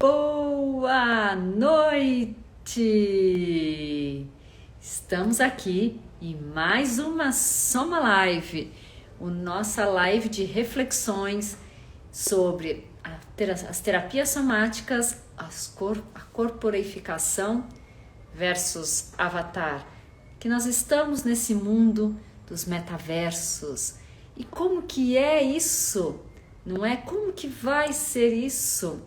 Boa noite! Estamos aqui em mais uma Soma Live, a nossa live de reflexões sobre as terapias somáticas, a corporificação versus avatar, que nós estamos nesse mundo dos metaversos. E como que é isso? Não é? Como que vai ser isso?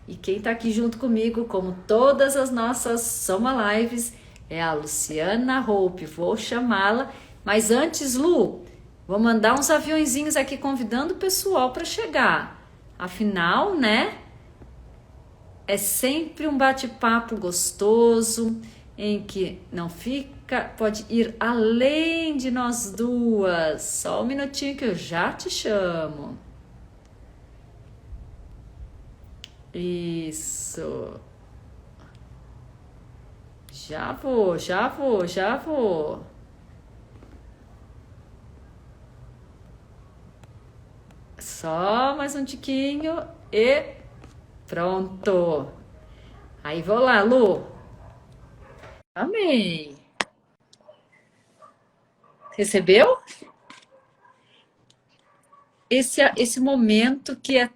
E quem está aqui junto comigo, como todas as nossas Soma Lives, é a Luciana Hope. Vou chamá-la, mas antes, Lu, vou mandar uns aviõezinhos aqui convidando o pessoal para chegar. Afinal, né? É sempre um bate-papo gostoso, em que não fica, pode ir além de nós duas. Só um minutinho que eu já te chamo. Isso. Já vou, já vou, já vou. Só mais um tiquinho e pronto. Aí vou lá, Lu. Amei. Recebeu? Esse momento que é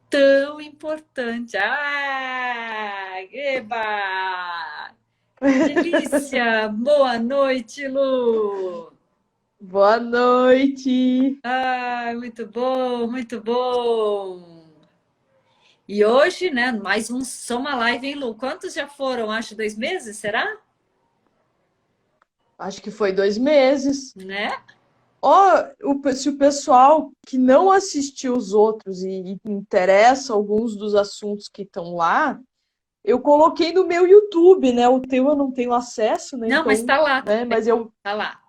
tão importante. Ah, eba! Delícia! Boa noite, Lu! Boa noite! Ah, muito bom, muito bom! E hoje, né, mais um Soma Live, hein, Lu? Quantos já foram? Acho 2 meses, será? Acho que foi 2 meses. Né? Se o pessoal que não assistiu os outros e interessa alguns dos assuntos que estão lá, eu coloquei no meu YouTube, né? O teu eu não tenho acesso, né? Não, mas Então, tá lá né? também. Mas eu. Tá lá.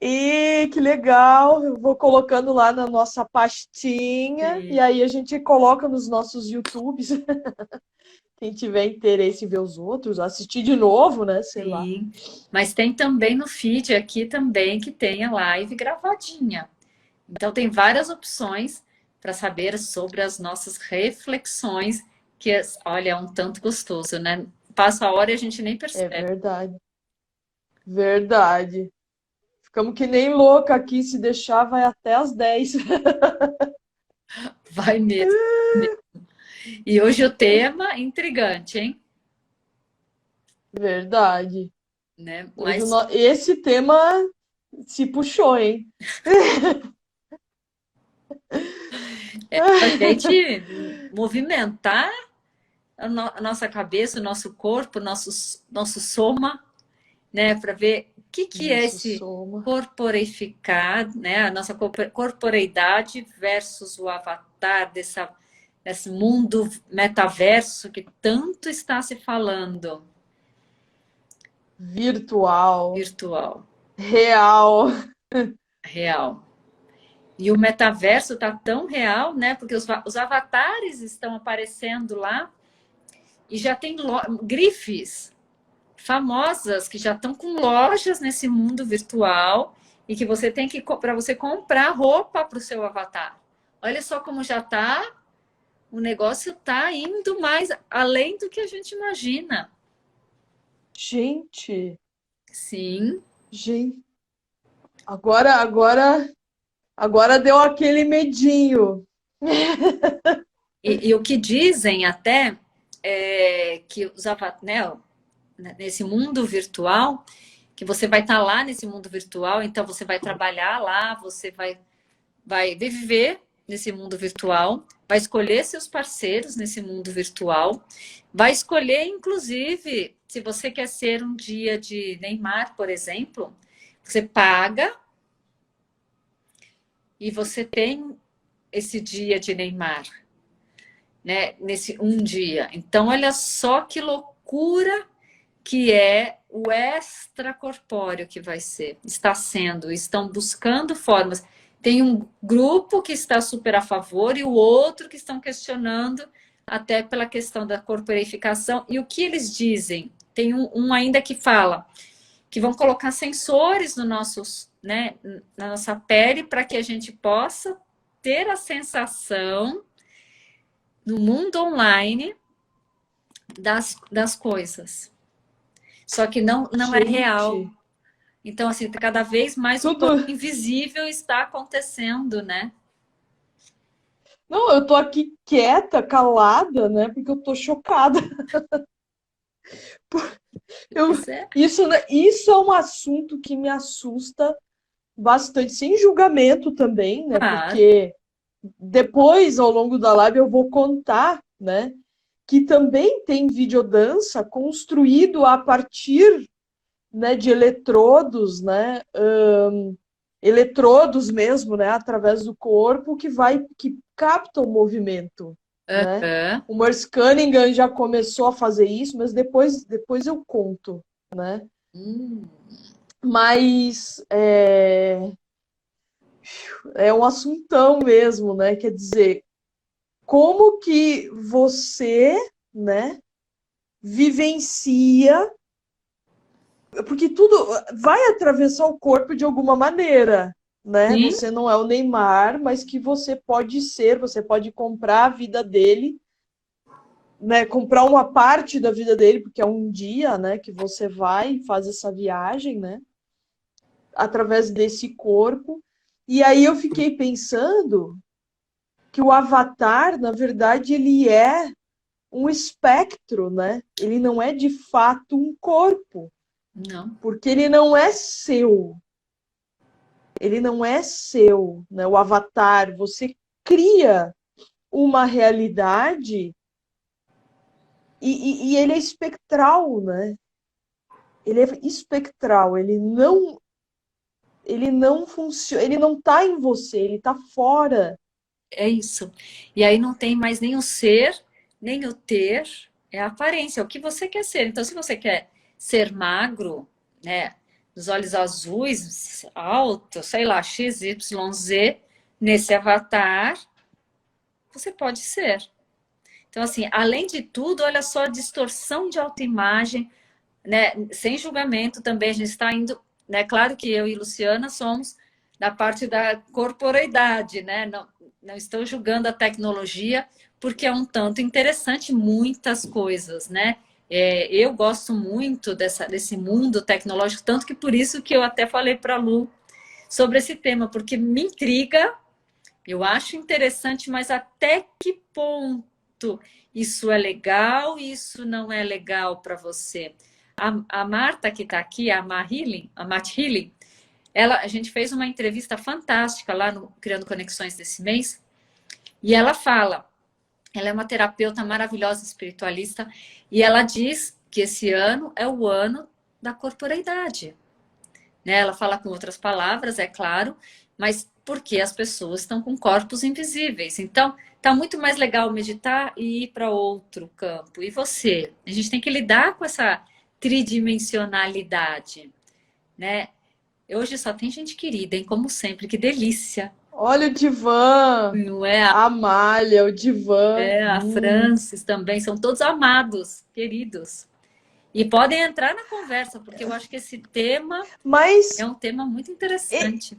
E que legal! Eu vou colocando lá na nossa pastinha e Sim. aí a gente coloca nos nossos YouTubes. Quem tiver interesse em ver os outros, assistir de novo, né? Sei lá. Sim, mas tem também no feed aqui também que tem a live gravadinha. Então tem várias opções para saber sobre as nossas reflexões, que olha, é um tanto gostoso, né? Passa a hora e a gente nem É percebe. verdade. Verdade. Ficamos que nem louca aqui, se deixar, vai até às 10. Vai mesmo. E hoje o tema intrigante, hein? Verdade. Né? Hoje Mas esse tema se puxou, hein? a gente movimentar a nossa cabeça, o nosso corpo, nosso soma, né, para ver o que é Nosso esse soma. corporificar, né, a nossa corporeidade versus o avatar desse mundo metaverso que tanto está se falando, Virtual. virtual, Real. real. E o metaverso está tão real, né, porque os avatares estão aparecendo lá e já tem grifes famosas que já estão com lojas nesse mundo virtual e que você tem que para você comprar roupa para o seu avatar. Olha só como já está, o negócio está indo mais além do que a gente imagina. Gente, Sim. gente. Agora deu aquele medinho. E o que dizem até é que os avatares, né, nesse mundo virtual, que você vai estar lá nesse mundo virtual, então você vai trabalhar lá, você vai viver nesse mundo virtual, vai escolher seus parceiros nesse mundo virtual, vai escolher, inclusive, se você quer ser um dia de Neymar, por exemplo, você paga e você tem esse dia de Neymar, né? Nesse um dia. Então, olha só que loucura que é o extracorpóreo que vai ser, está sendo, estão buscando formas. Tem um grupo que está super a favor e o outro que estão questionando, até pela questão da corporificação. E o que eles dizem? Tem um ainda que fala que vão colocar sensores no nossos, né, na nossa pele para que a gente possa ter a sensação no mundo online das coisas. Só que não é real. Gente, Então, assim, cada vez mais o tudo. corpo invisível está acontecendo, né? Não, eu tô aqui quieta, calada, né? Porque eu tô chocada. Eu, Pois é. isso, isso é um assunto que me assusta bastante, sem julgamento também, né? Claro. Porque depois, ao longo da live, eu vou contar, né? Que também tem videodança construído a partir, né, de eletrodos, né? Eletrodos mesmo, né? Através do corpo que capta o movimento, né? Aham. O Merce Cunningham já começou a fazer isso, mas depois eu conto, né? Hum, Mas é um assuntão mesmo, né? Quer dizer, como que você, né, vivencia, porque tudo vai atravessar o corpo de alguma maneira, né? sim, Você não é o Neymar, mas que você pode ser, você pode comprar a vida dele, né? Comprar uma parte da vida dele, porque é um dia, né, que você vai e faz essa viagem, né? Através desse corpo. E aí eu fiquei pensando que o Avatar, na verdade, ele é um espectro, né? Ele não é de fato um corpo, não. porque ele não é seu. Ele não é seu, né? O Avatar, você cria uma realidade e ele é espectral, né? Ele é espectral, ele não funciona, ele não está em você, ele está fora. É isso. E aí não tem mais nem o ser, nem o ter, é a aparência, é o que você quer ser. Então, se você quer ser magro, né, dos olhos azuis, alto, sei lá, X, Y, Z, nesse avatar, você pode ser. Então, assim, além de tudo, olha só a distorção de autoimagem, né, sem julgamento também, a gente está indo, né, claro que eu e Luciana somos da parte da corporeidade, né, não estou julgando a tecnologia, porque é um tanto interessante muitas coisas, né, eu gosto muito desse mundo tecnológico, tanto que por isso que eu até falei para a Lu sobre esse tema, porque me intriga, eu acho interessante, mas até que ponto isso é legal e isso não é legal para você? A Marta, que está aqui, a Matt Healing, a gente fez uma entrevista fantástica lá no Criando Conexões desse mês, e ela fala, ela é uma terapeuta maravilhosa, espiritualista, e ela diz que esse ano é o ano da corporeidade, né? Ela fala com outras palavras, é claro, mas porque as pessoas estão com corpos invisíveis. Então, tá muito mais legal meditar e ir para outro campo. E você? A gente tem que lidar com essa tridimensionalidade, né? Hoje só tem gente querida, hein? Como sempre, que delícia. Olha o divã, Não é? a malha, o divã. A Francis também, são todos amados, queridos. E podem entrar na conversa, porque eu acho que esse tema é Mas um tema muito interessante.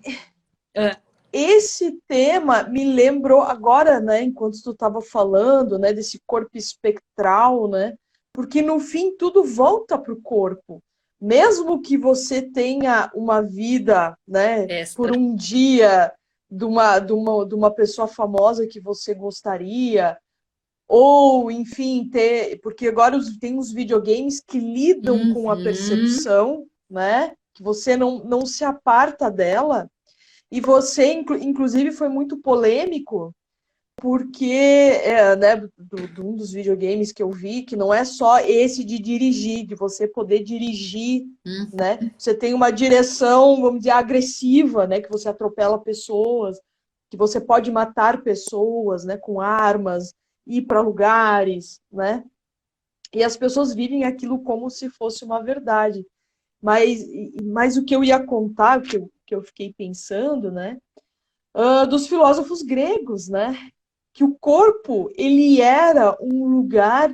É. esse tema me lembrou agora, né, enquanto tu estava falando, né, desse corpo espectral, né? Porque no fim tudo volta para o corpo. Mesmo que você tenha uma vida, né, por Extra. um dia de uma pessoa famosa que você gostaria, ou enfim, porque agora tem uns videogames que lidam com a Uhum. percepção, né? Que você não se aparta dela. E você, inclusive, foi muito polêmico, porque, né, de um dos videogames que eu vi, que não é só esse de dirigir, de você poder dirigir, Hum. né? Você tem uma direção, vamos dizer, agressiva, né? Que você atropela pessoas, que você pode matar pessoas, né? Com armas, ir para lugares, né? E as pessoas vivem aquilo como se fosse uma verdade. Mas o que eu ia contar, que eu fiquei pensando, né? Dos filósofos gregos, né? Que o corpo ele era um lugar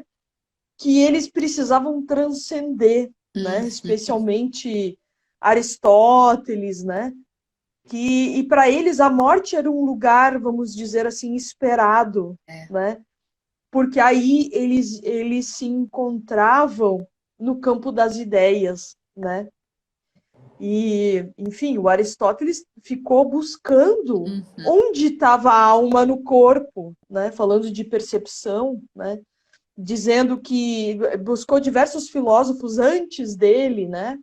que eles precisavam transcender, né? Uhum. Especialmente Aristóteles, né? E para eles a morte era um lugar, vamos dizer assim, esperado, É. né? porque aí eles se encontravam no campo das ideias, né? E, enfim, o Aristóteles ficou buscando Uhum. onde estava a alma no corpo, né? Falando de percepção, né? Dizendo que buscou diversos filósofos antes dele, né?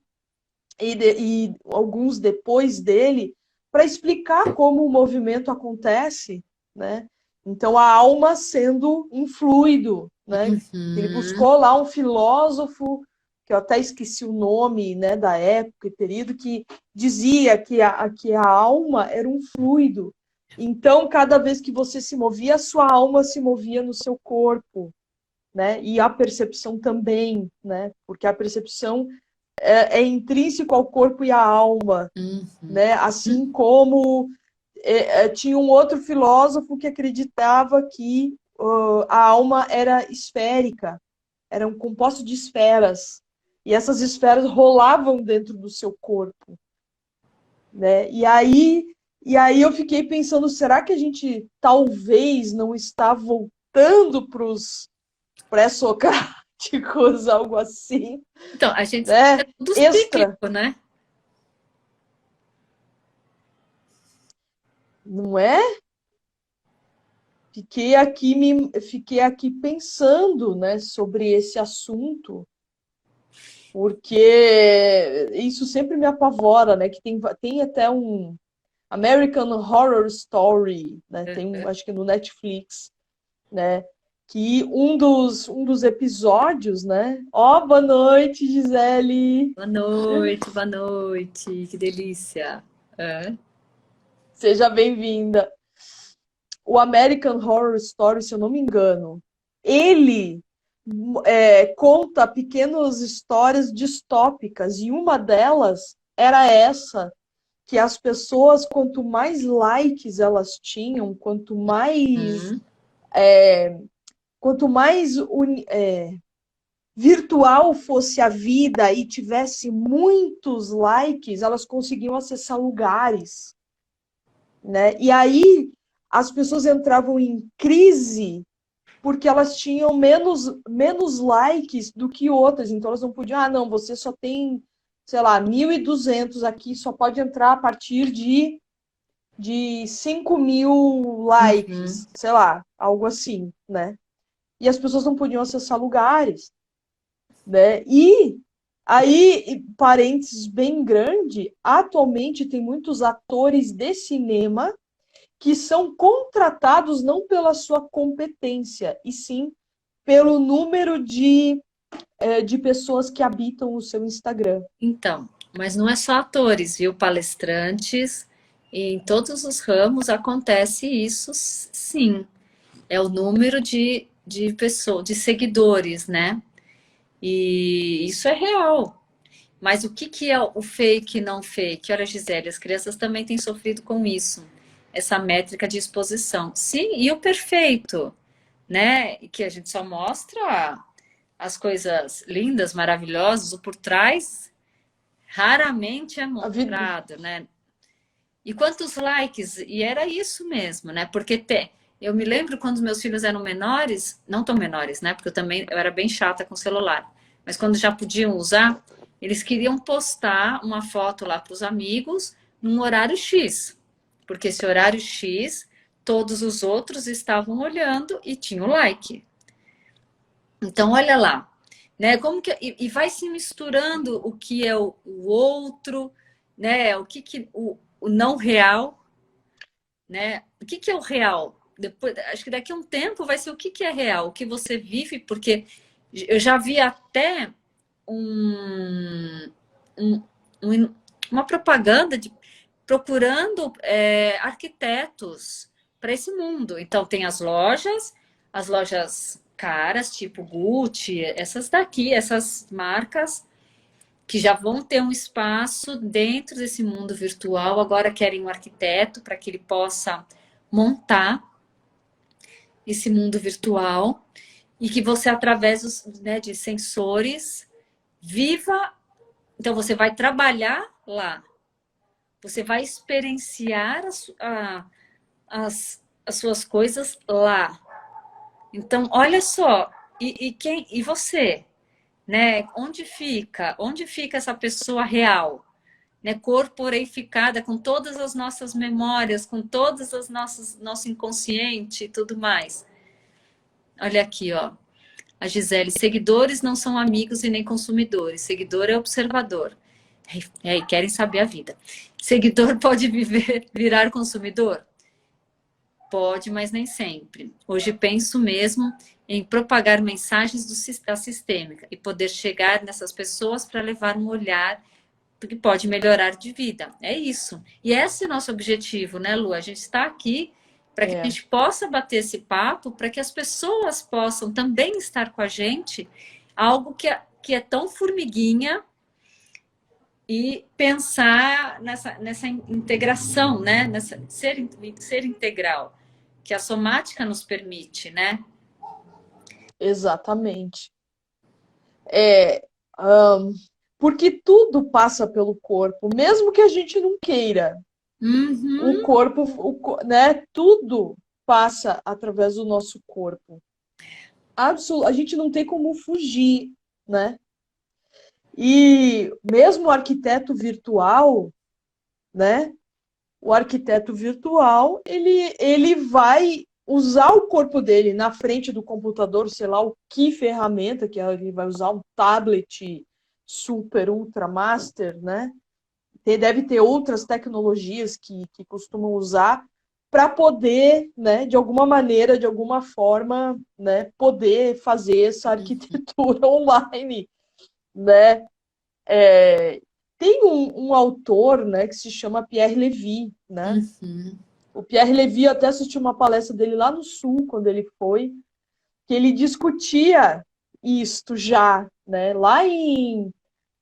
E alguns depois dele, para explicar como o movimento acontece, né? Então, a alma sendo um fluido, né? Ele Uhum. buscou lá um filósofo, que eu até esqueci o nome, né, da época e período, que dizia que a alma era um fluido. Então, cada vez que você se movia, a sua alma se movia no seu corpo, né? E a percepção também, né? Porque a percepção é intrínseco ao corpo e à alma, Uhum. né? Assim como tinha um outro filósofo que acreditava que a alma era esférica, era um composto de esferas, e essas esferas rolavam dentro do seu corpo, né? E aí eu fiquei pensando, será que a gente talvez não está voltando para os pré-socráticos, algo assim, Então, a gente é né? tudo Extra, cíclico, né? não é? Fiquei aqui pensando, né, sobre esse assunto, porque isso sempre me apavora, né? Que tem até um American Horror Story, né? Acho que no Netflix, né? Que um dos episódios, né? Ó, boa noite, Gisele! Boa noite, que delícia. É. Seja bem-vinda. O American Horror Story, se eu não me engano, ele conta pequenas histórias distópicas, e uma delas era essa, que as pessoas, quanto mais likes elas tinham, Hum. quanto mais virtual fosse a vida e tivesse muitos likes, elas conseguiam acessar lugares, né? E aí as pessoas entravam em crise porque elas tinham menos likes do que outras, então elas não podiam, não, você só tem, sei lá, 1.200 aqui, só pode entrar a partir de 5.000 Uhum. likes, sei lá, algo assim, né? E as pessoas não podiam acessar lugares, né? E aí, parênteses bem grande, atualmente tem muitos atores de cinema que são contratados não pela sua competência, e sim pelo número de pessoas que habitam o seu Instagram. Então, mas não é só atores, viu? Palestrantes, em todos os ramos acontece isso, sim. É o número de pessoas, de seguidores, né? E isso é real. Mas o que, que é o fake e não fake? Olha, Gisele, as crianças também têm sofrido com isso, essa métrica de exposição. Sim, e o perfeito, né? Que a gente só mostra as coisas lindas, maravilhosas, o por trás raramente é A vida, mostrado, né? E quantos likes? E era isso mesmo, né? Porque eu me lembro quando meus filhos eram menores, não tão menores, né? Porque eu era bem chata com o celular. Mas quando já podiam usar, eles queriam postar uma foto lá para os amigos num horário X. Porque esse horário X, todos os outros estavam olhando e tinham like. Então, olha lá, né? Como que e vai se misturando o que é o outro, né? O não real, né? O que é o real? Depois, acho que daqui a um tempo vai ser o que é real, o que você vive, porque eu já vi até um, um- uma propaganda de procurando arquitetos para esse mundo. Então tem as lojas caras, tipo Gucci, essas daqui, essas marcas que já vão ter um espaço dentro desse mundo virtual, agora querem um arquiteto para que ele possa montar esse mundo virtual e que você, através né, de sensores, viva. Então, você vai trabalhar lá, você vai experienciar as suas coisas lá. Então, olha só, e você, né? Onde fica essa pessoa real, né? Corporificada com todas as nossas memórias, com todas as nossas nosso inconsciente e tudo mais. Olha aqui, ó. A Gisele, seguidores não são amigos e nem consumidores. Seguidor é observador. E querem saber a vida. Seguidor pode virar consumidor? Pode, mas nem sempre. Hoje penso mesmo em propagar mensagens da sistêmica e poder chegar nessas pessoas para levar um olhar que pode melhorar de vida. É isso. E esse é o nosso objetivo, né, Lu? A gente está aqui para que a É, gente possa bater esse papo, para que as pessoas possam também estar com a gente, algo que é tão formiguinha, e pensar nessa integração, né? Nessa ser integral, que a somática nos permite, né? exatamente. É, ahn, porque tudo passa pelo corpo, mesmo que a gente não queira. O Uhum. corpo, né? Tudo passa através do nosso corpo. A gente não tem como fugir, né? E mesmo o arquiteto virtual, né? O arquiteto virtual, ele vai usar o corpo dele na frente do computador, sei lá o que ferramenta, que ele vai usar um tablet super, ultra master, né? Deve ter outras tecnologias que costumam usar para poder, né, de alguma maneira, de alguma forma, né, poder fazer essa arquitetura online, né? É, tem um autor, né, que se chama Pierre Levy, né? Uhum. O Pierre Levy, eu até assisti uma palestra dele lá no Sul, quando ele foi, que ele discutia isto já, né? Lá em,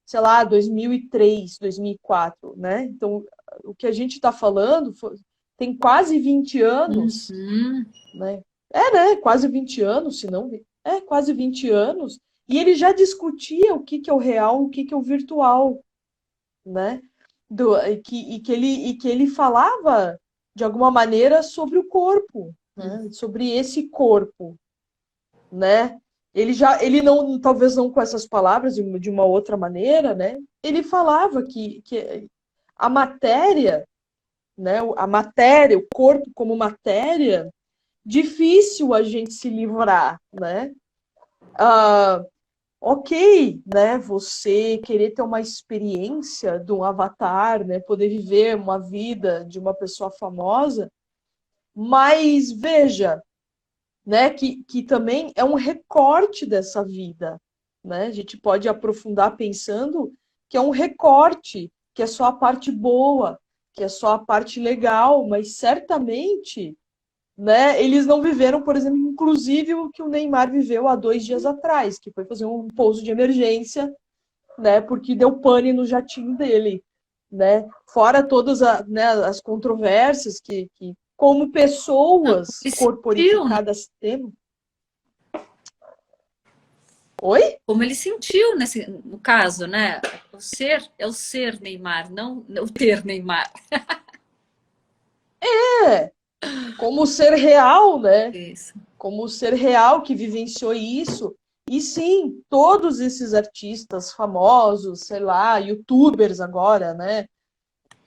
sei lá, 2003, 2004, né? Então, o que a gente está falando tem quase 20 anos, Uhum. né? Né? Quase 20 anos, se não... quase 20 anos. E ele já discutia o que que é o real, o que que é o virtual, né? E que ele falava de alguma maneira sobre o corpo, né? Sobre esse corpo, né? Ele não, talvez não com essas palavras, de uma outra maneira, né? Ele falava que a matéria, né? A matéria, o corpo como matéria, difícil a gente se livrar, né? Ah, ok, né? Você querer ter uma experiência de um avatar, né? Poder viver uma vida de uma pessoa famosa, mas veja, né? Que também é um recorte dessa vida, né? A gente pode aprofundar pensando que é um recorte, que é só a parte boa, que é só a parte legal, mas certamente, né? Eles não viveram, por exemplo, inclusive o que o Neymar viveu há 2 dias atrás, que foi fazer um pouso de emergência, né? Porque deu pane no jatinho dele, né? Fora todas né, as controvérsias que, como pessoas Ele sentiu, né? corporificadas temos. Oi? Como ele sentiu no caso, né? O ser é o ser Neymar, não o ter Neymar. É, como ser real, né? Isso. Como ser real que vivenciou isso. E sim, todos esses artistas famosos, sei lá, youtubers agora, né?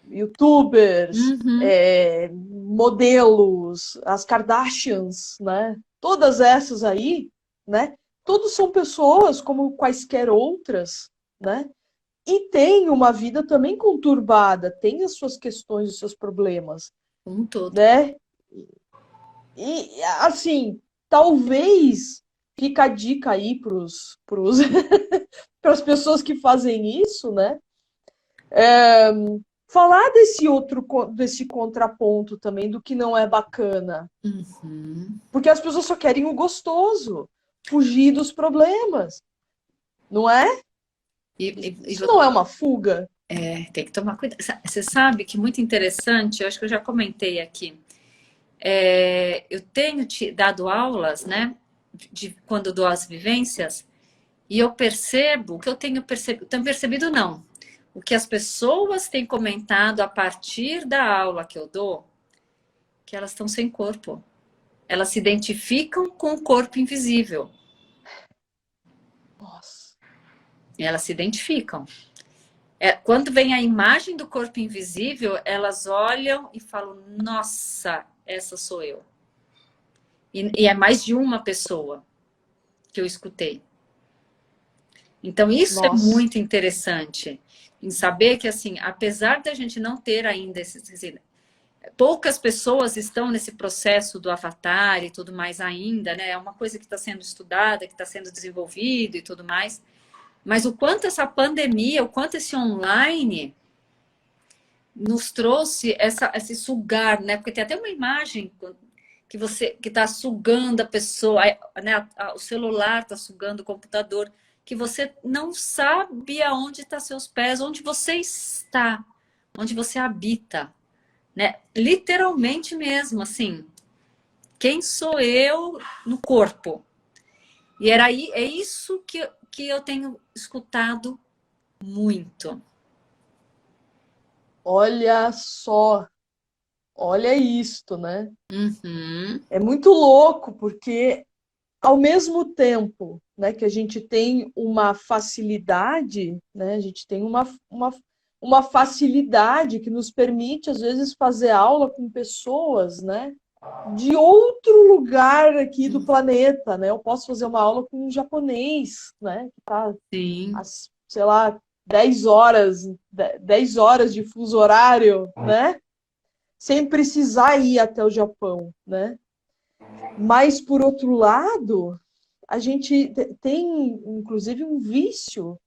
Youtubers, Uhum. modelos, as Kardashians, né? Todas essas aí, né? Todos são pessoas como quaisquer outras, né? E tem uma vida também conturbada, tem as suas questões, os seus problemas, Como um todo. né? E assim, talvez fica a dica aí para as pessoas que fazem isso, né? Falar desse contraponto também do que não é bacana, Uhum. porque as pessoas só querem o gostoso, fugir dos problemas, não é? E Isso não é uma fuga. tem que tomar cuidado. Você sabe que muito interessante, eu acho que eu já comentei aqui. Eu tenho dado aulas, né, de quando dou as vivências, e eu percebo o que eu tenho percebido não. O que as pessoas têm comentado a partir da aula que eu dou, que elas estão sem corpo. Elas se identificam com o corpo invisível. Nossa. Elas se identificam. Quando vem a imagem do corpo invisível, elas olham e falam, nossa, essa sou eu. E é mais de uma pessoa que eu escutei. Então, isso é Nossa. muito interessante. Em saber que, assim, apesar da gente não ter ainda poucas pessoas estão nesse processo do avatar e tudo mais ainda, né? É uma coisa que está sendo estudada, que está sendo desenvolvido e tudo mais. Mas o quanto essa pandemia, o quanto esse online nos trouxe esse sugar, né? Porque tem até uma imagem que você que está sugando a pessoa, né? O celular está sugando o computador, que você não sabe aonde estão seus pés, onde você está, onde você habita, né? Literalmente mesmo, assim. Quem sou eu no corpo? E era aí, é isso que eu tenho escutado muito. Olha só. Olha isto, né? Uhum. É muito louco, porque ao mesmo tempo, né, que a gente tem uma facilidade, né, a gente tem uma facilidade que nos permite, às vezes, fazer aula com pessoas, né, de outro lugar aqui do planeta, né? Eu posso fazer uma aula com um japonês, né, que está Sim. às, sei lá, 10 horas, 10 horas de fuso horário, né? Sem precisar ir até o Japão, né? Mas, por outro lado, a gente tem, inclusive, um vício,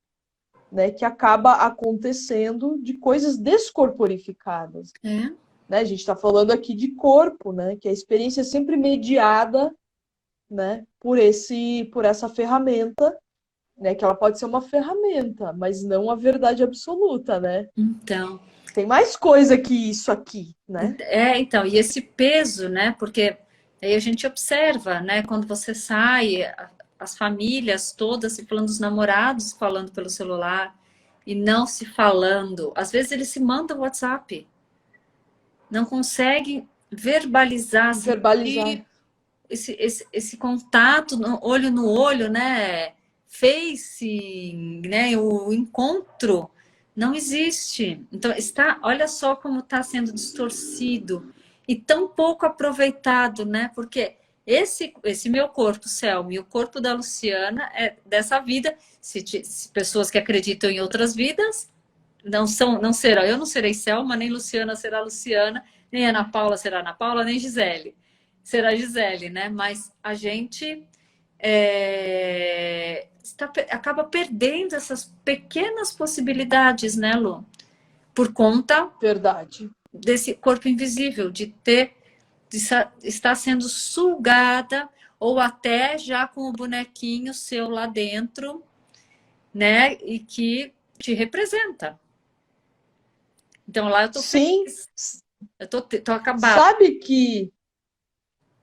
né, que acaba acontecendo de coisas descorporificadas. É. Né? A gente está falando aqui de corpo, né, que a experiência é sempre mediada, né, por essa ferramenta, né, que ela pode ser uma ferramenta, mas não a verdade absoluta, né? Então, Tem mais coisa que isso aqui, né? então, e esse peso, né? Porque aí a gente observa, né? Quando você sai, as famílias todas se falando, os namorados falando pelo celular e não se falando. Às vezes eles se mandam WhatsApp, não conseguem verbalizar, Verbalizar. sentir esse contato olho no olho, né? Face, né? O encontro não existe. Então olha só como está sendo distorcido e tão pouco aproveitado, né? Porque esse meu corpo, Selma, e o corpo da Luciana é dessa vida. Se pessoas que acreditam em outras vidas não serão. Eu não serei Selma, nem Luciana será Luciana, nem Ana Paula será Ana Paula, nem Gisele será Gisele, né? Mas a gente acaba perdendo essas pequenas possibilidades, né, Lu? Por conta Verdade. desse corpo invisível, de estar sendo sugada, ou até já com o bonequinho seu lá dentro, né? E que te representa. Então lá eu tô Sim, feliz, eu tô acabada. sabe que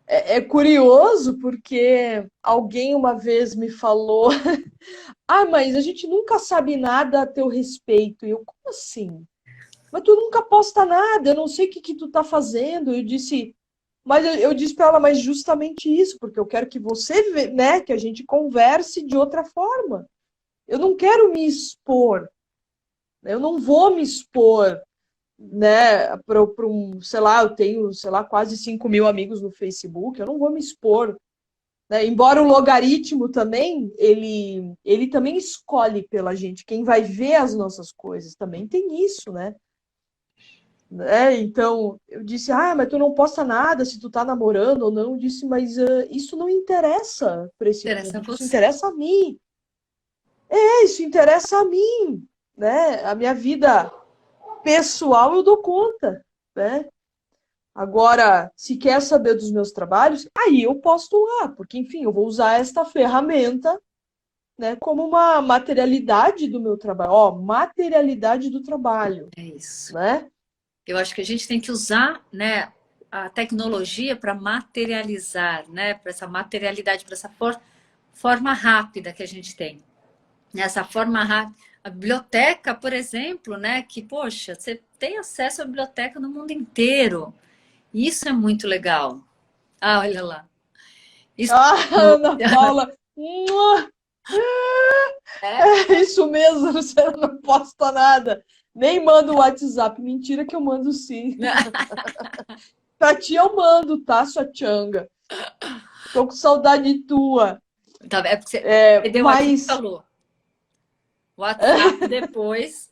é curioso porque alguém uma vez me falou: ah, mas a gente nunca sabe nada a teu respeito. E eu, como assim? Mas tu nunca posta nada, eu não sei o que tu tá fazendo. Eu disse, mas eu disse para ela, mas justamente isso, porque eu quero que você, né, que a gente converse de outra forma. Eu não quero me expor, eu não vou me expor, né, para sei lá, eu tenho, sei lá, quase 5.000 amigos no Facebook, eu não vou me expor, né? Embora o logaritmo também, ele também escolhe pela gente, quem vai ver as nossas coisas, também tem isso, né? Então, eu disse, ah, mas tu não posta nada se tu tá namorando ou não. Eu disse, mas isso não interessa para esse Interessa público, isso você. interessa a mim. Isso interessa a mim, né? A minha vida pessoal eu dou conta, né? Agora, se quer saber dos meus trabalhos, aí eu posto lá, porque, enfim, eu vou usar esta ferramenta, né, como uma materialidade do meu trabalho. Ó, materialidade do trabalho, É isso. né? Eu acho que a gente tem que usar, né, a tecnologia para materializar, né, para essa materialidade, para essa forma rápida que a gente tem. Essa forma rápida. A biblioteca, por exemplo, né, que, poxa, você tem acesso à biblioteca no mundo inteiro. Isso é muito legal. Ah, olha lá. Isso Ah, Ana Paula, mua, é. é isso mesmo, você não posta nada. Nem manda o WhatsApp. Mentira que eu mando sim. Pra ti eu mando, tá, sua changa? Tô com saudade tua. Tá, é porque você É, entendeu aqui e mas, falou. WhatsApp depois.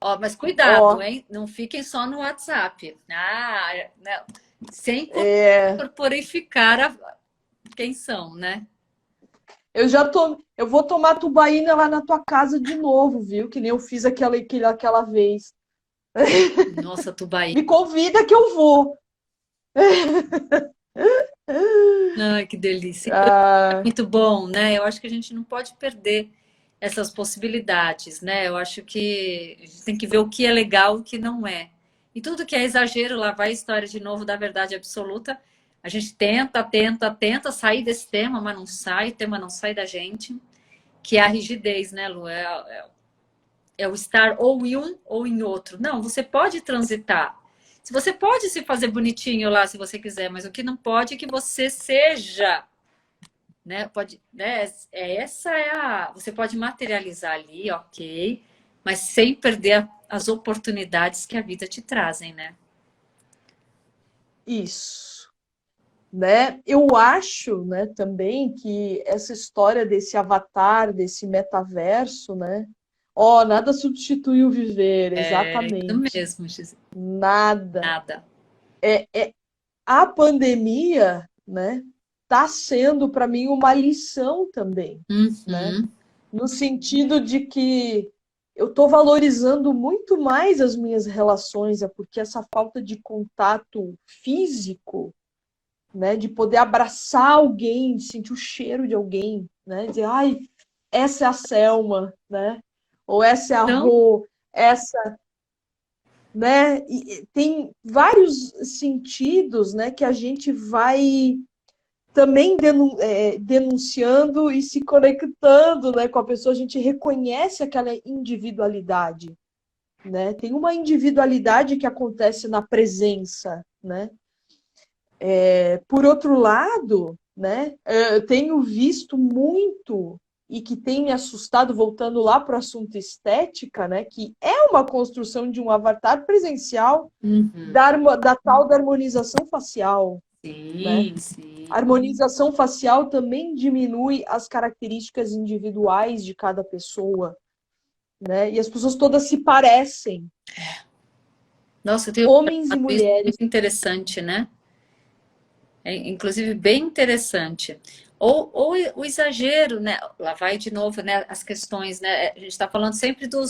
Ó, mas cuidado, ó, hein? Não fiquem só no WhatsApp. Ah, não. Sem é, corporificar quem são, né? eu vou tomar tubaína lá na tua casa de novo, viu? Que nem eu fiz aquela vez. Nossa, Tubaí. Me convida que eu vou. Ai, que delícia. Ah, Muito bom, né? Eu acho que a gente não pode perder essas possibilidades, né? Eu acho que a gente tem que ver o que é legal e o que não é. E tudo que é exagero, lá vai a história de novo da verdade absoluta. A gente tenta sair desse tema, mas não sai, o tema não sai da gente, que é a rigidez, né, Lu? É o estar ou em um ou em outro. Não, você pode transitar. Se você pode se fazer bonitinho lá, se você quiser, mas o que não pode é que você seja, né? Pode, né? Essa é a. Você pode materializar ali, ok, mas sem perder as oportunidades que a vida te trazem, né? isso, né? Eu acho, né, também que essa história desse avatar, desse metaverso, né? Ó, nada substitui o viver, É isso exatamente. mesmo, Gisele. Nada. Nada. A pandemia, né, tá sendo para mim uma lição também, né? Uhum. No sentido de que eu estou valorizando muito mais as minhas relações, é porque essa falta de contato físico, né, de poder abraçar alguém, de sentir o cheiro de alguém, né, dizer, ai, essa é a Selma, né, ou essa é a Então, Rô, essa, né, e tem vários sentidos, né, que a gente vai também denunciando e se conectando, né, com a pessoa, a gente reconhece aquela individualidade, né? Tem uma individualidade que acontece na presença, né? Por outro lado, né, eu tenho visto muito e que tem me assustado, voltando lá para o assunto estética, né, que é uma construção de um avatar presencial uhum. da tal da harmonização facial, né? Sim, sim. A harmonização facial também diminui as características individuais de cada pessoa, né? E as pessoas todas se parecem, Nossa, eu tenho homens e observado isso mulheres. muito interessante, né? É, inclusive bem interessante. Ou o exagero, né? Lá vai de novo, né? As questões, né? A gente está falando sempre do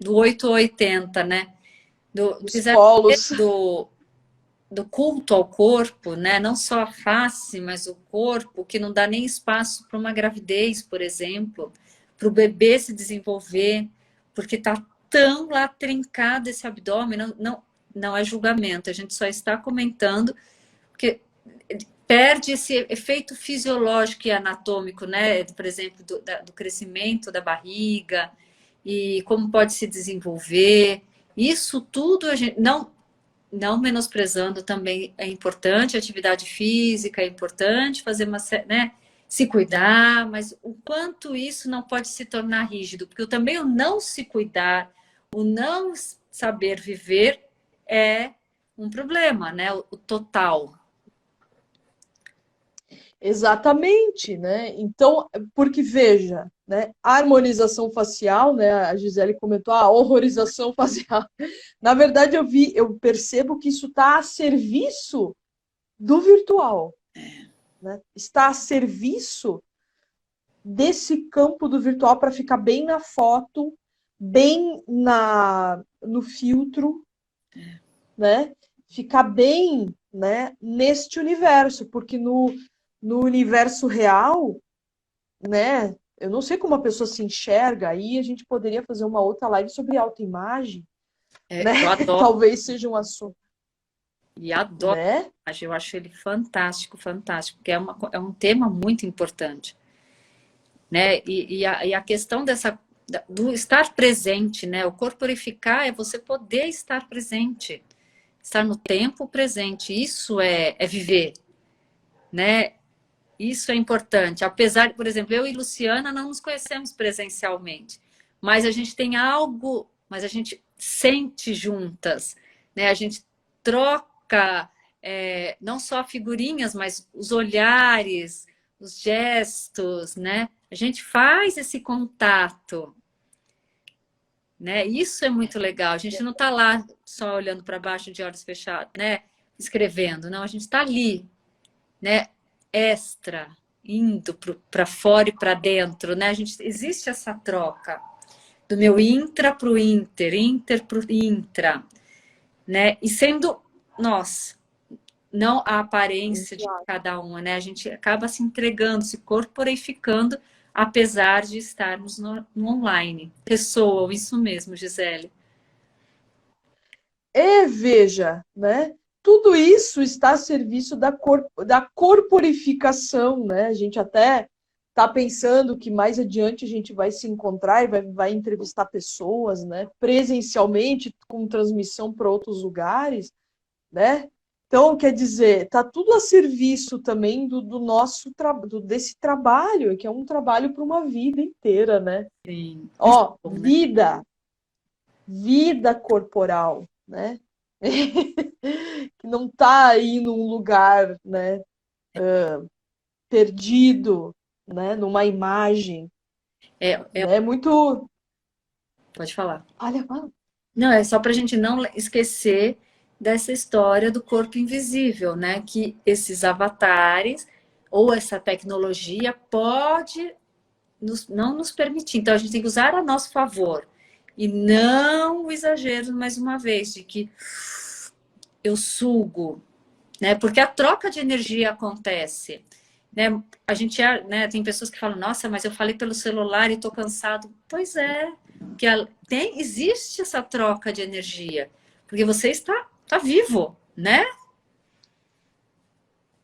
8 ou 80, né? Do Os exagero, polos. do culto ao corpo, né? Não só a face, mas o corpo, que não dá nem espaço para uma gravidez, por exemplo, para o bebê se desenvolver, porque está tão lá trincado esse abdômen. Não é julgamento, a gente só está comentando, porque perde esse efeito fisiológico e anatômico, né? Por exemplo, do crescimento da barriga e como pode se desenvolver. Isso tudo a gente não menosprezando também é importante, atividade física é importante, fazer uma, né, se cuidar, mas o quanto isso não pode se tornar rígido, porque também o não se cuidar, o não saber viver é um problema, né? O total. Exatamente, né? Então, porque veja, né? A harmonização facial, né? A Gisele comentou a horrorização facial. Na verdade, eu percebo que isso está a serviço do virtual, né? Está a serviço desse campo do virtual para ficar bem na foto, bem no filtro, né? Ficar bem, né, neste universo, porque no universo real, né, eu não sei como a pessoa se enxerga, aí a gente poderia fazer uma outra live sobre autoimagem, né? Eu adoro Talvez seja um assunto, e adoro. né? Eu acho ele fantástico, fantástico, porque é um tema muito importante, né? E a questão do estar presente, né? O corporificar é você poder estar presente, estar no tempo presente. Isso é viver. né? Isso é importante. Apesar, por exemplo, eu e Luciana não nos conhecemos presencialmente, mas a gente tem algo, mas a gente sente juntas, né? A gente troca não só figurinhas, mas os olhares, os gestos, né? A gente faz esse contato, né? Isso é muito legal. A gente não está lá só olhando para baixo de olhos fechados, né? Escrevendo, não. A gente está ali, né? Extra, indo para fora e para dentro, né? Existe essa troca do meu intra para o inter, inter para o intra, né? E sendo nós, não a aparência de cada uma, né? A gente acaba se entregando, se corporificando, apesar de estarmos no online. Ressoa, isso mesmo, Gisele. E veja, né? Tudo isso está a serviço da corporificação, né? A gente até está pensando que mais adiante a gente vai se encontrar e vai entrevistar pessoas, né? Presencialmente, com transmissão para outros lugares, né? Então, quer dizer, está tudo a serviço também do nosso desse trabalho, que é um trabalho para uma vida inteira, né? Sim. Ó, Bom, né? vida corporal, né? Que não está aí num lugar, né, perdido, né, numa imagem, né? Muito. Pode falar. Olha, fala. Não, é só para a gente não esquecer dessa história do corpo invisível, né? Que esses avatares ou essa tecnologia pode não nos permitir. Então, a gente tem que usar a nosso favor. E não o exagero, mais uma vez, de que eu sugo, né? Porque a troca de energia acontece. Né? A gente né, tem pessoas que falam, nossa, mas eu falei pelo celular e estou cansado. Pois é, que existe essa troca de energia, porque você está vivo, né?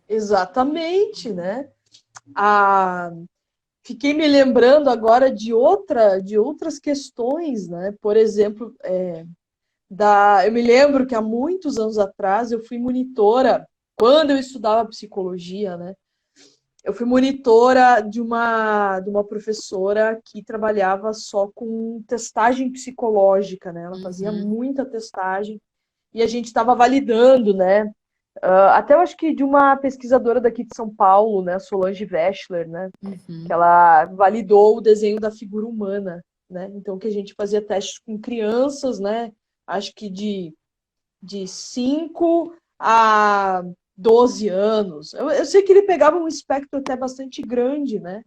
Exatamente, né? A, Fiquei me lembrando agora de outras questões, né? Por exemplo, eu me lembro que há muitos anos atrás eu fui monitora, quando eu estudava psicologia, né? Eu fui monitora de uma professora que trabalhava só com testagem psicológica, né? Ela fazia Uhum, muita testagem e a gente estava validando, né? Até eu acho que de uma pesquisadora daqui de São Paulo, né? Solange Wechsler, né? Que uhum. ela validou o desenho da figura humana, né? Então que a gente fazia testes com crianças, né? Acho que de 5 a 12 anos. Eu sei que ele pegava um espectro até bastante grande, né?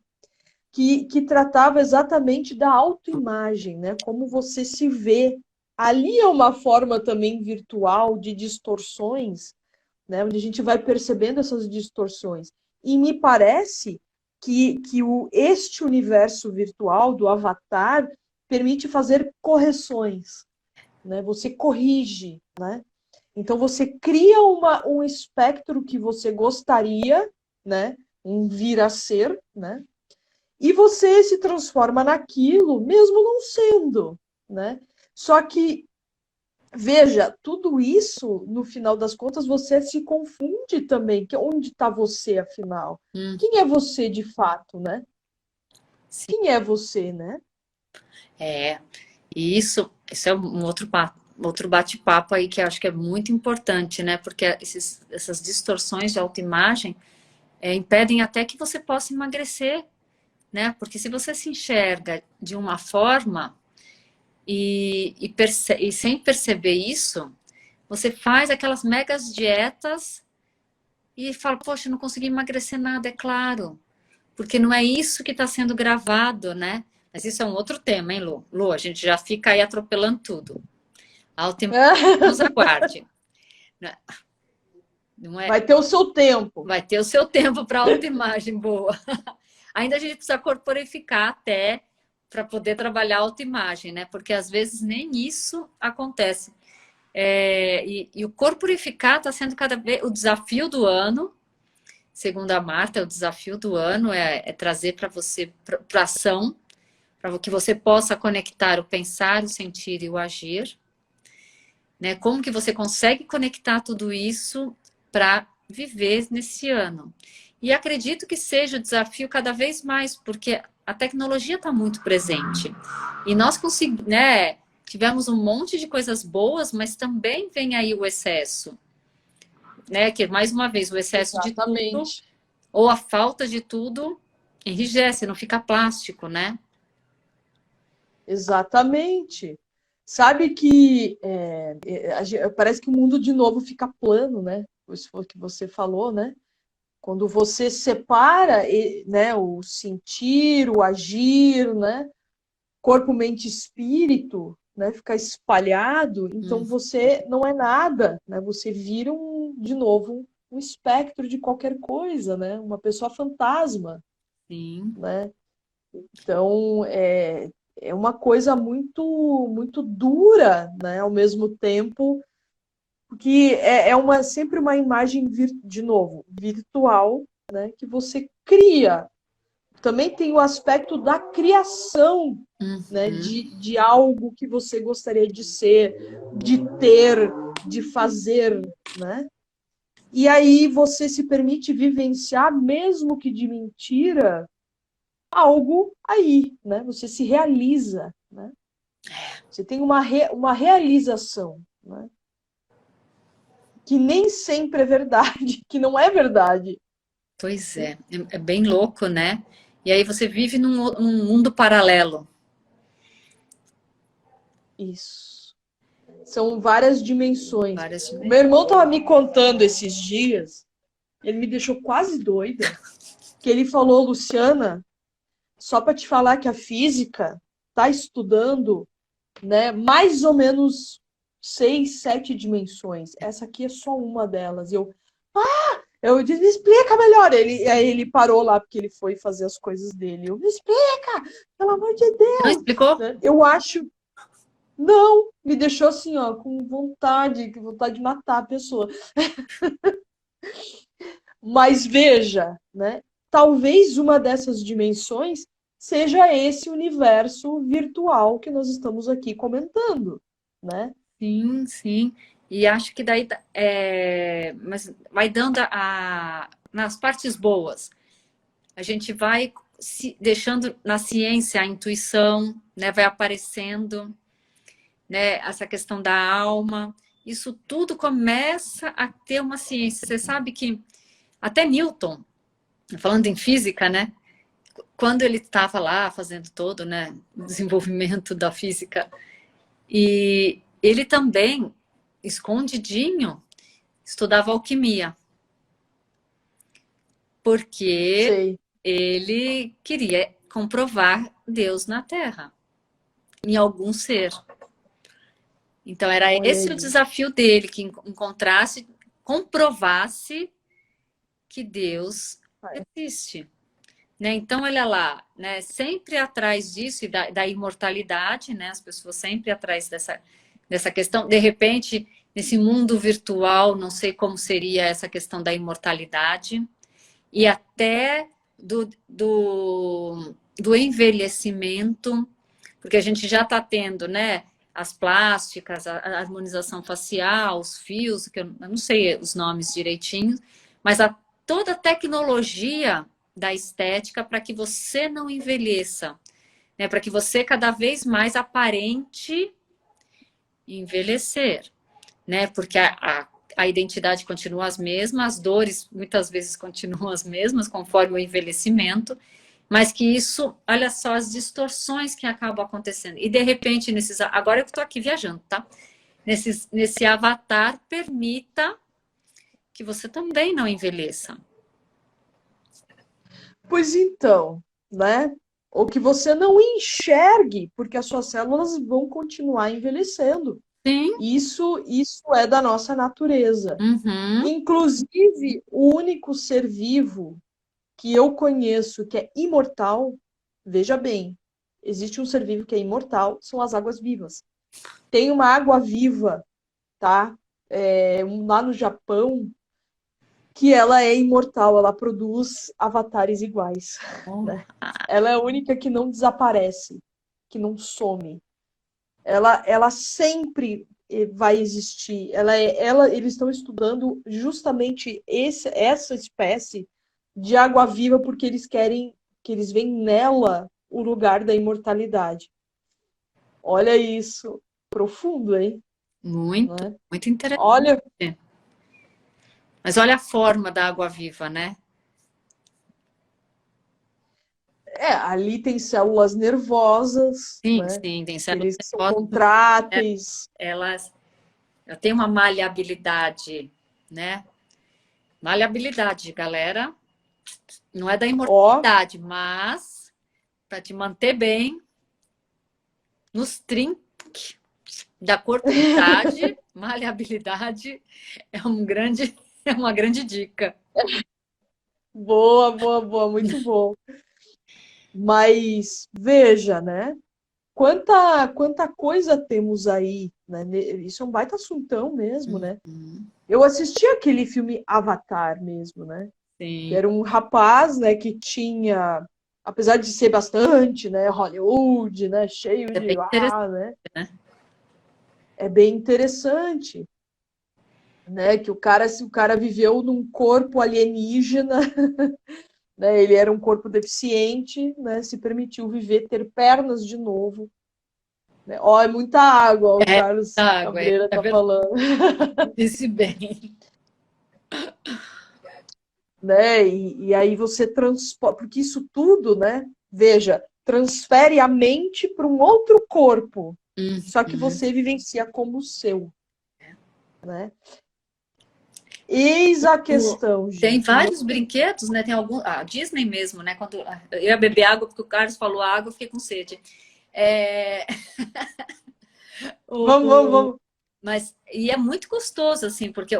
Que tratava exatamente da autoimagem, né? Como você se vê. Ali é uma forma também virtual de distorções, né? Onde a gente vai percebendo essas distorções. E me parece que este universo virtual do avatar permite fazer correções, né? Você corrige, né? Então você cria um espectro que você gostaria, né? Um vir a ser, né? E você se transforma naquilo, mesmo não sendo, né? Só que, veja, tudo isso, no final das contas, você se confunde também. Onde está você, afinal? Quem é você de fato, né? Sim. Quem é você, né? É, e isso é um outro bate-papo aí que eu acho que é muito importante, né? Porque essas distorções de autoimagem impedem até que você possa emagrecer, né? Porque se você se enxerga de uma forma e sem perceber isso, você faz aquelas megas dietas e fala, poxa, não consegui emagrecer nada, é claro. Porque não é isso que está sendo gravado, né? Mas isso é um outro tema, hein, Lu? Lu, a gente já fica aí atropelando tudo. A autoimagem nos aguarde. Né? Não é? Vai ter o seu tempo. Vai ter o seu tempo para autoimagem boa. Ainda a gente precisa corporificar até para poder trabalhar a autoimagem, né? Porque às vezes nem isso acontece. E o corporificar está sendo cada vez o desafio do ano. Segundo a Marta, o desafio do ano é trazer para você, para ação, para que você possa conectar o pensar, o sentir e o agir. Né? Como que você consegue conectar tudo isso para viver nesse ano? E acredito que seja o desafio cada vez mais, porque a tecnologia está muito presente. E nós conseguimos, né? Tivemos um monte de coisas boas, mas também vem aí o excesso, né? Que mais uma vez o excesso de tudo Exatamente. ou a falta de tudo enrijece, não fica plástico, né? Exatamente. Sabe que parece que o mundo de novo fica plano, né? Isso foi o que você falou, né? Quando você separa, né, o sentir, o agir, né? Corpo, mente, espírito, né? Fica espalhado, então Hum, você não é nada, né? Você vira de novo, um espectro de qualquer coisa, né? Uma pessoa fantasma, sim. né? Então, é uma coisa muito dura, né? Ao mesmo tempo, que sempre uma imagem, de novo, virtual, né? Que você cria. Também tem o aspecto da criação, né? Uhum. De algo que você gostaria de ser, de ter, de fazer, né? E aí você se permite vivenciar, mesmo que de mentira, algo aí, né? Você se realiza, né? Você tem uma realização, né? Que nem sempre é verdade, que não é verdade. Pois é bem louco, né? E aí você vive num mundo paralelo. Isso. São várias dimensões. Várias O meu irmão estava me contando esses dias, ele me deixou quase doida, que ele falou, Luciana, só para te falar que a física está estudando, né, mais ou menos 6, 7 dimensões. Essa aqui é só uma delas. Eu disse, me explica melhor. Aí ele parou lá porque ele foi fazer as coisas dele. Me explica, pelo amor de Não Deus. explicou? Né? Eu acho, não, me deixou assim, ó, com vontade de matar a pessoa. Mas veja, né? Talvez uma dessas dimensões seja esse universo virtual que nós estamos aqui comentando, né? Sim, sim. E acho que daí mas vai dando nas partes boas. A gente vai se deixando na ciência a intuição, né? Vai aparecendo, né? Essa questão da alma. Isso tudo começa a ter uma ciência. Você sabe que até Newton, falando em física, né? Quando ele estava lá fazendo todo, né, o desenvolvimento da física, e ele também, escondidinho, estudava alquimia, porque Sei. ele queria comprovar Deus na Terra, em algum ser. Então era Olha esse o aí. desafio dele, que encontrasse, comprovasse que Deus existe. Né? Então, olha lá, né? Sempre atrás disso e da imortalidade, né? As pessoas sempre atrás dessa questão. De repente, nesse mundo virtual, não sei como seria essa questão da imortalidade e até do envelhecimento, porque a gente já está tendo, né? As plásticas, a harmonização facial, os fios, que eu não sei os nomes direitinho, mas toda a tecnologia da estética para que você não envelheça, né? Para que você cada vez mais aparente envelhecer, né? Porque a identidade continua as mesmas, as dores muitas vezes continuam as mesmas conforme o envelhecimento, mas que isso, olha só as distorções que acabam acontecendo. E de repente, agora eu estou aqui viajando, tá? Nesse avatar, permita que você também não envelheça. Pois então, né? Ou que você não enxergue, porque as suas células vão continuar envelhecendo. Sim. Isso é da nossa natureza. Uhum. Inclusive, o único ser vivo que eu conheço que é imortal, veja bem, existe um ser vivo que é imortal, são as águas vivas. Tem uma água viva, tá? Lá no Japão, que ela é imortal, ela produz avatares iguais, Oh. né? Ela é a única que não desaparece, que não some. Ela sempre vai existir. Eles estão estudando justamente essa espécie de água viva porque eles querem, que eles veem nela o lugar da imortalidade. Olha isso, profundo, hein? Muito, Né? muito interessante. Olha, Mas olha a forma da água viva, né? ali tem células nervosas, Sim, né? sim, tem Que células eles são nervosas, contráteis. elas têm uma maleabilidade, né? Maleabilidade, galera, não é da Ó, imortalidade, mas para te manter bem nos trinques da corporidade, maleabilidade é é uma grande dica. boa, boa, boa, muito bom. Mas veja, né? Quanta coisa temos aí, né? Isso é um baita assuntão mesmo, né? Uhum, Eu assisti aquele filme Avatar mesmo, né? Que sim, era um rapaz, né, que tinha, apesar de ser bastante, né, Hollywood, né, cheio é de, bem interessante, né? né? É bem interessante, né? Que se o cara viveu num corpo alienígena, né? Ele era um corpo deficiente, né? Se permitiu viver, ter pernas de novo, né? Ó, é muita água, ó, o É Carlos água, Cabreira é tá verdade, falando, disse bem. né? E aí você transporta, porque isso tudo, né? Veja, transfere a mente para um outro corpo, só que Uhum. você vivencia como o seu, né? Eis a questão, Tem gente. vários brinquedos, né? Tem algum, a Disney mesmo, né? Quando eu ia beber água, porque o Carlos falou água, eu fiquei com sede. É, Vamos, vamos, o, vamos. mas e é muito gostoso assim, porque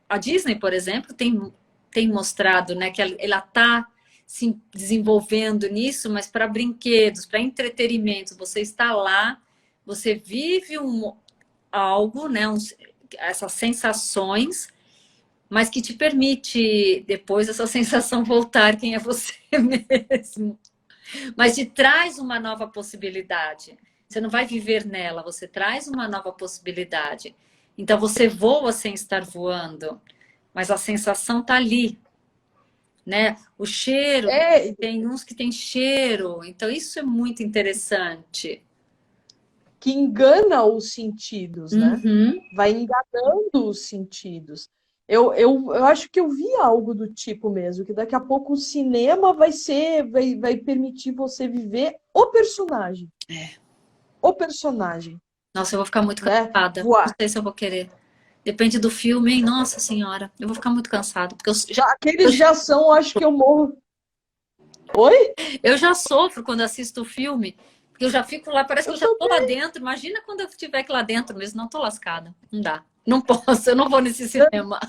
a Disney, por exemplo, tem mostrado, né, que ela está se desenvolvendo nisso, mas para brinquedos, para entretenimento, você está lá, você vive algo, né, essas sensações, mas que te permite depois essa sensação voltar quem é você mesmo. Mas te traz uma nova possibilidade. Você não vai viver nela, você traz uma nova possibilidade. Então você voa sem estar voando, mas a sensação está ali, né? O cheiro, É, tem uns que tem cheiro, então isso é muito interessante. que engana os sentidos, né? Uhum. Vai enganando os sentidos. Eu acho que eu vi algo do tipo mesmo, que daqui a pouco o cinema vai permitir você viver o personagem. O personagem, Nossa, eu vou ficar muito né? cansada. Não Voar. sei se eu vou querer. Depende do filme, hein? Nossa Senhora, eu vou ficar muito cansada, porque Aqueles de ação, eu acho que eu morro. Oi? eu já sofro quando assisto o filme, porque eu já fico lá, parece que Eu eu já tô lá também. dentro. Imagina quando eu estiver aqui lá dentro mesmo, não tô lascada. Não dá. Não posso, eu não vou nesse cinema.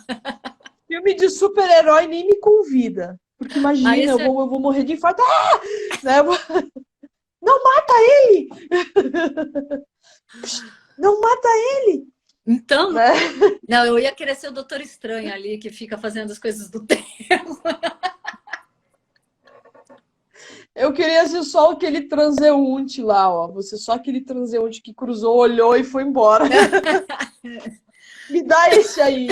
Filme de super-herói nem me convida. Porque Ah, imagina, esse é... eu vou morrer de infarto. Ah! Né? Não mata ele! Não mata ele! Então, Né? não, eu ia querer ser o Doutor Estranho ali, que fica fazendo as coisas do tempo. Eu queria ser só aquele transeunte lá, ó. Você só aquele transeunte que cruzou, olhou e foi embora. Me dá esse aí,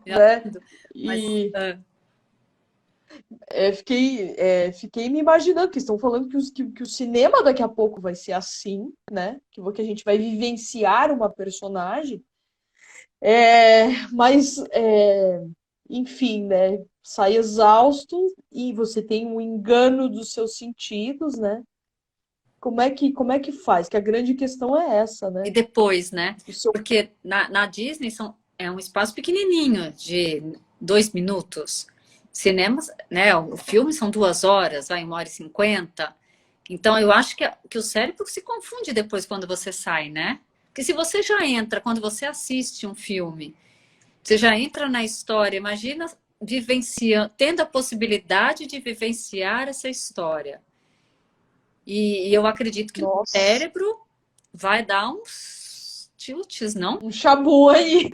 né? Mas, E fiquei me imaginando que estão falando que o cinema daqui a pouco vai ser assim, né? Que a gente vai vivenciar uma personagem. Enfim, né? Sai exausto e você tem um engano dos seus sentidos, né? Como é que faz? Que a grande questão é essa, e né? depois, né? O seu Porque na Disney é um espaço pequenininho, de 2 minutos. Cinemas, né? O filme são 2 horas, vai 1 hora e 50. Então, eu acho que o cérebro se confunde depois quando você sai, né? Porque se você já entra, quando você assiste um filme, você já entra na história, imagina vivenciando, tendo a possibilidade de vivenciar essa história. E eu acredito que o Nossa, cérebro vai dar uns tilts, não? um chabu aí.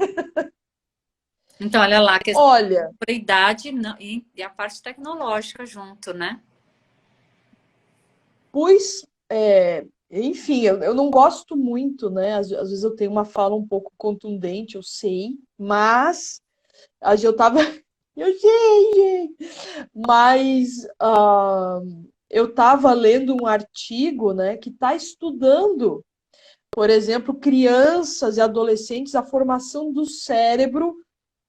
Então, olha lá, a questão Olha, da idade e a parte tecnológica junto, né? pois, enfim, eu não gosto muito, né? Às vezes eu tenho uma fala um pouco contundente, eu sei, mas eu tava Eu sei, gente. Mas eu estava lendo um artigo, né, que está estudando, por exemplo, crianças e adolescentes, a formação do cérebro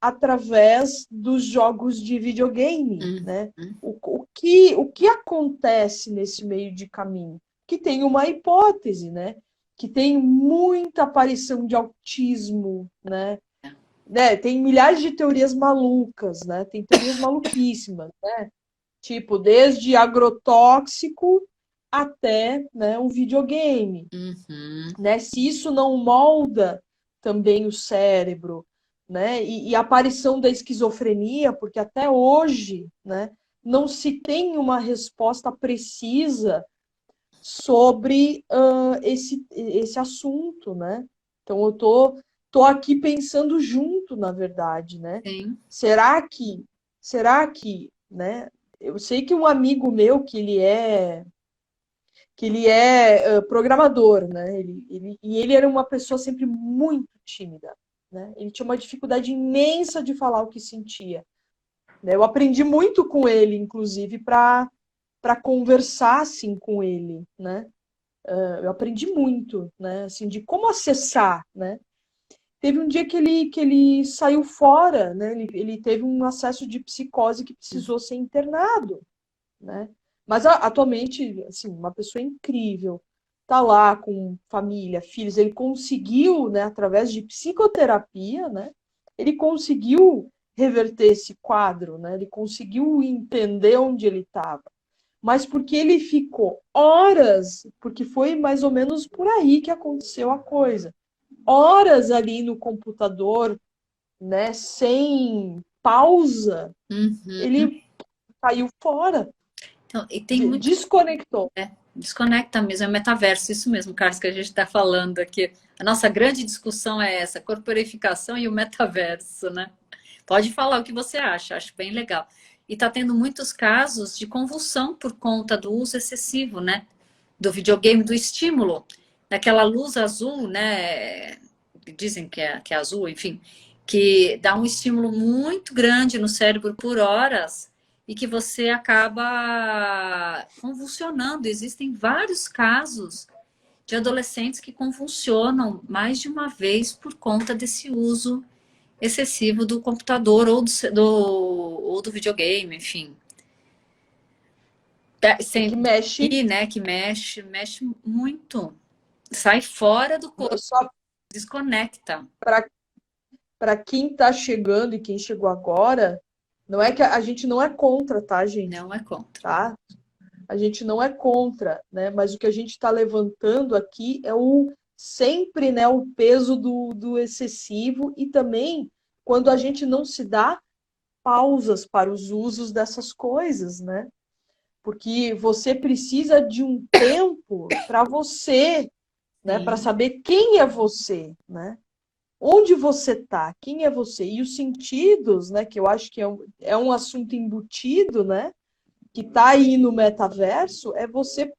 através dos jogos de videogame, Uhum. né? O que acontece nesse meio de caminho? Que tem uma hipótese, né? Que tem muita aparição de autismo, né? Tem milhares de teorias malucas, né? Tem teorias maluquíssimas, né? Tipo, desde agrotóxico até, né, um videogame, Uhum. né? Se isso não molda também o cérebro, né? E a aparição da esquizofrenia, porque até hoje, né, não se tem uma resposta precisa sobre esse assunto, né? Então eu tô aqui pensando junto, na verdade, né? Sim. Será que, né? Eu sei que um amigo meu que ele é programador, né? E ele era uma pessoa sempre muito tímida, né? Ele tinha uma dificuldade imensa de falar o que sentia, né? Eu aprendi muito com ele, inclusive, para conversar assim com ele, né? Eu aprendi muito, né? Assim, de como acessar, né? Teve um dia que ele saiu fora, né? Ele teve um acesso de psicose que precisou ser internado, né? Mas atualmente, assim, uma pessoa incrível, tá lá com família, filhos, ele conseguiu, né, através de psicoterapia, né, ele conseguiu reverter esse quadro, né? Ele conseguiu entender onde ele estava. Mas porque ele ficou horas, porque foi mais ou menos por aí que aconteceu a coisa. Horas ali no computador, né, sem pausa, Uhum. ele caiu fora, Então, e tem muito, desconectou. né? Desconecta mesmo, é metaverso, isso mesmo, Carlos, que a gente está falando aqui. A nossa grande discussão é essa, corporificação e o metaverso, né? Pode falar o que você acha, acho bem legal. E está tendo muitos casos de convulsão por conta do uso excessivo, né? Do videogame, do estímulo, daquela luz azul, né? Dizem que é azul, enfim, que dá um estímulo muito grande no cérebro por horas e que você acaba convulsionando. Existem vários casos de adolescentes que convulsionam mais de uma vez por conta desse uso excessivo do computador ou do videogame, enfim. Que Sem mexe ir, né? Que mexe muito. Sai fora do corpo, só desconecta. para quem está chegando e quem chegou agora, não é que a gente não é contra, tá, gente? Não é contra. Tá? A gente não é contra, né? Mas o que a gente está levantando aqui é o sempre, né, o peso do excessivo e também quando a gente não se dá pausas para os usos dessas coisas, né? Porque você precisa de um tempo para você, né, para Sim. saber quem é você, né? Onde você está, quem é você? E os sentidos, né, que eu acho que é um assunto embutido, né, que está aí no metaverso, é você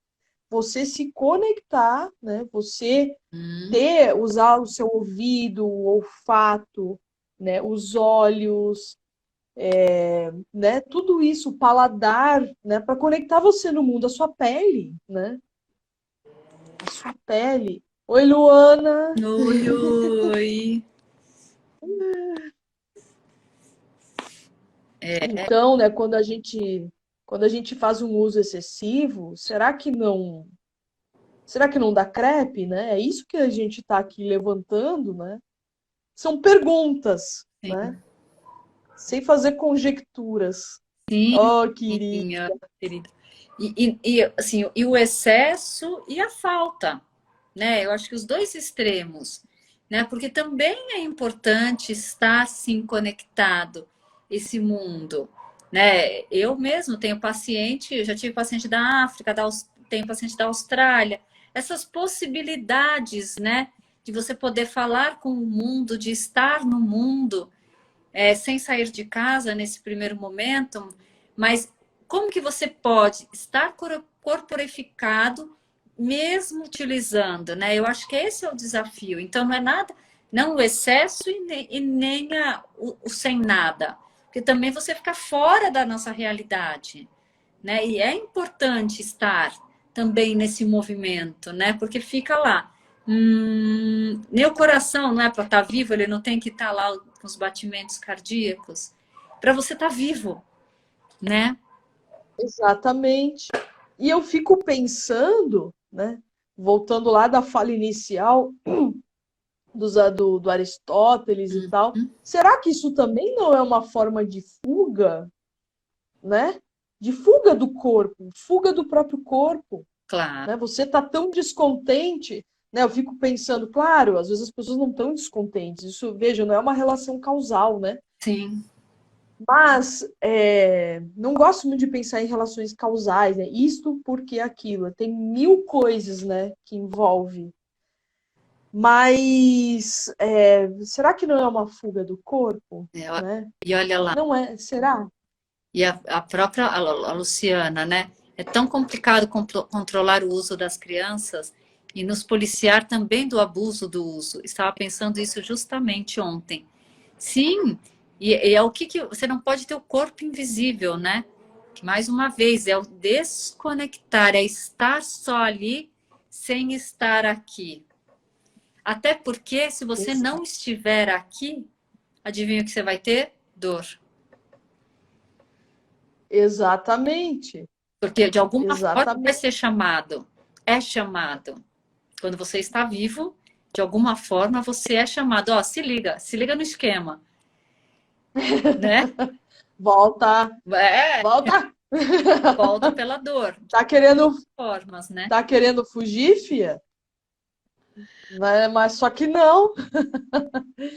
se conectar, né, você Hum. usar o seu ouvido, o olfato, né, os olhos, né, tudo isso, o paladar, né, para conectar você no mundo, a sua pele, né, a sua pele. Oi, Luana. Oi, oi. Então, né, quando a gente faz um uso excessivo, será que não dá crepe, né? É isso que a gente está aqui levantando, né? São perguntas, né? Sim, Sem fazer conjecturas. sim, Oh, querido. minha querida. Assim, e o excesso e a falta, né? Eu acho que os dois extremos, né? Porque também é importante estar assim conectado esse mundo, né? Eu mesmo tenho paciente, eu já tive paciente da África, tenho paciente da Austrália, essas possibilidades, né? De você poder falar com o mundo, de estar no mundo, sem sair de casa nesse primeiro momento, mas como que você pode estar corporificado mesmo utilizando, né? Eu acho que esse é o desafio. Então não é nada, não o excesso e nem o sem nada. porque também você fica fora da nossa realidade, né? E é importante estar também nesse movimento, né? Porque fica lá. Meu coração não é para estar vivo, ele não tem que estar lá com os batimentos cardíacos. Para você estar vivo, né? Exatamente. E eu fico pensando, né, voltando lá da fala inicial do Aristóteles e tal, será que isso também não é uma forma de fuga, né? De fuga do corpo, fuga do próprio corpo, Claro, né? Você tá tão descontente, né? Eu fico pensando, claro, às vezes as pessoas não estão descontentes. Isso, veja, não é uma relação causal, né? sim. Mas não gosto muito de pensar em relações causais, né? Isto porque aquilo. Tem mil coisas, né, que envolve. Mas será que não é uma fuga do corpo, né? E olha lá, Não é? Será? e a própria a Luciana, né? É tão complicado controlar o uso das crianças e nos policiar também do abuso do uso. Estava pensando isso justamente ontem. Sim, e é o que você não pode ter o corpo invisível, né? Que mais uma vez é o desconectar, é estar só ali sem estar aqui. Até porque se você não estiver aqui, adivinha o que você vai ter? Dor. Exatamente. Porque de alguma forma vai Exatamente. ser chamado. É chamado. Quando você está vivo, de alguma forma você é chamado. Ó, se liga no esquema, né? Volta, É, volta. volta pela dor, de Tá querendo, formas, né? tá querendo fugir, fia? Né? Mas só que não.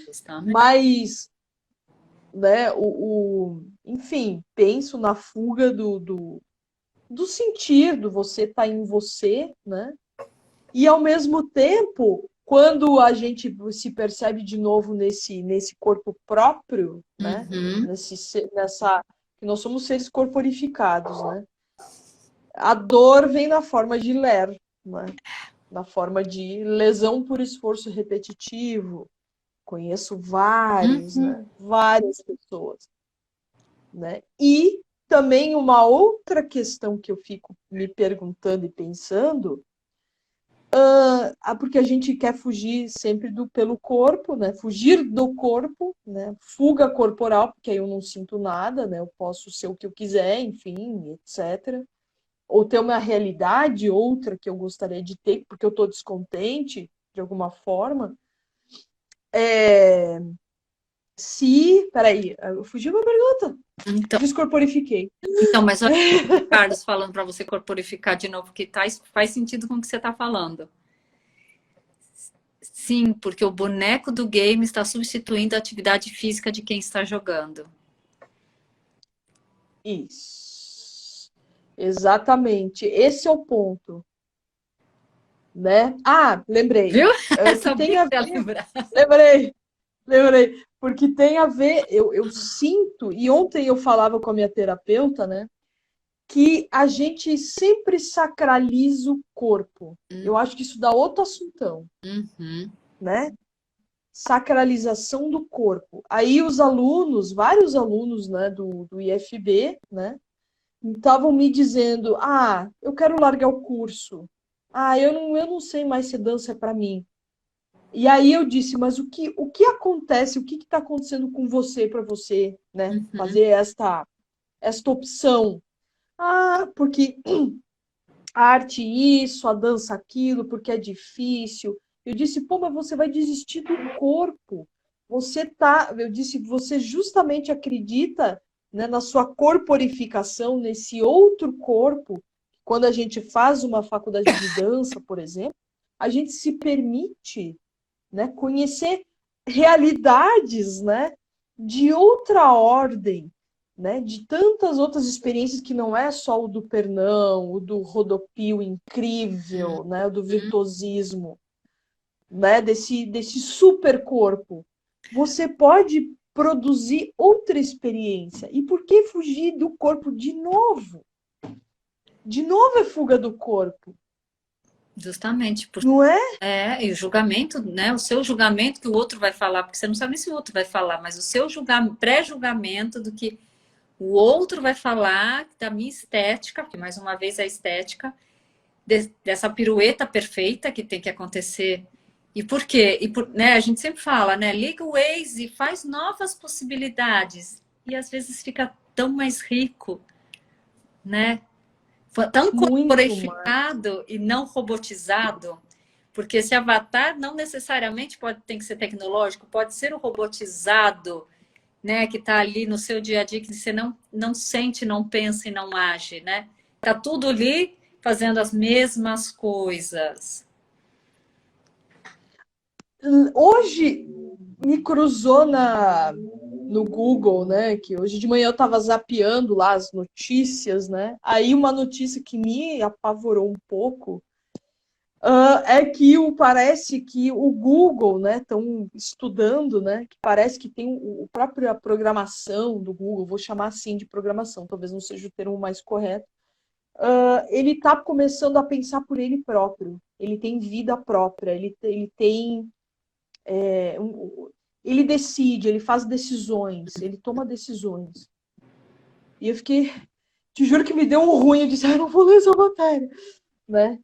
Justamente. Mas, né, enfim, penso na fuga do sentir, do você tá em você, né? E ao mesmo tempo, quando a gente se percebe de novo nesse corpo próprio, né? Uhum, Nessa que nós somos seres corporificados, né? A dor vem na forma de ler, né? Na forma de lesão por esforço repetitivo. Conheço vários, uhum. né? Várias pessoas, né? E também uma outra questão que eu fico me perguntando e pensando, porque a gente quer fugir sempre pelo corpo, né? Fugir do corpo, né? Fuga corporal, porque aí eu não sinto nada, né? Eu posso ser o que eu quiser, enfim, etc. Ou ter uma realidade outra que eu gostaria de ter, porque eu estou descontente de alguma forma. Peraí, eu fugi uma pergunta. Então, Descorporifiquei. mas olha, o Carlos falando para você corporificar de novo, que faz sentido com o que você está falando. Sim, porque o boneco do game está substituindo a atividade física de quem está jogando. Isso. Exatamente. Esse é o ponto, né? Ah, lembrei. Viu? Que Sabia tem que a você ia ver. lembrar. Lembrei, lembrei. Porque tem a ver, eu sinto, e ontem eu falava com a minha terapeuta, né? Que a gente sempre sacraliza o corpo. Eu acho que isso dá outro assuntão, Uhum. né? Sacralização do corpo. Aí os alunos, vários alunos, né, do IFB, né, estavam me dizendo: ah, eu quero largar o curso. Ah, eu não sei mais se dança é para mim. E aí eu disse: mas o que acontece? O que está acontecendo com você para você, né, Uhum. fazer esta opção? Ah, porque a arte isso, a dança aquilo, porque é difícil. Eu disse, pô, mas você vai desistir do corpo. Eu disse, você justamente acredita, né, na sua corporificação, nesse outro corpo. Quando a gente faz uma faculdade de dança, por exemplo, a gente se permite, né, conhecer realidades, né, de outra ordem, né, de tantas outras experiências que não é só o do pernão, o do rodopio incrível, né, o do virtuosismo, né, desse super corpo. Você pode produzir outra experiência. E por que fugir do corpo de novo? De novo é fuga do corpo. Justamente por não é? e o julgamento, né? O seu julgamento que o outro vai falar, porque você não sabe nem se o outro vai falar, mas o seu pré-julgamento do que o outro vai falar da minha estética, porque mais uma vez a estética dessa pirueta perfeita que tem que acontecer. E por quê? Né, a gente sempre fala, né? Liga o Waze, faz novas possibilidades. E às vezes fica tão mais rico, né? Tão Muito mais. corporificado e não robotizado. Porque esse avatar não necessariamente tem que ser tecnológico, pode ser o robotizado, né? Que está ali no seu dia a dia, que você não sente, não pensa e não age, né? Tá tudo ali fazendo as mesmas coisas. Hoje me cruzou no Google, né? Que hoje de manhã eu estava zapeando lá as notícias, né? Aí uma notícia que me apavorou um pouco é que parece que o Google, né? Estão estudando, né? Que parece que tem o própria programação do Google, vou chamar assim de programação, talvez não seja o termo mais correto. Ele está começando a pensar por ele próprio. Ele tem vida própria. Ele tem ele decide, ele faz decisões, ele toma decisões. E eu fiquei, te juro que me deu um ruim, eu disse, não vou ler essa matéria, né?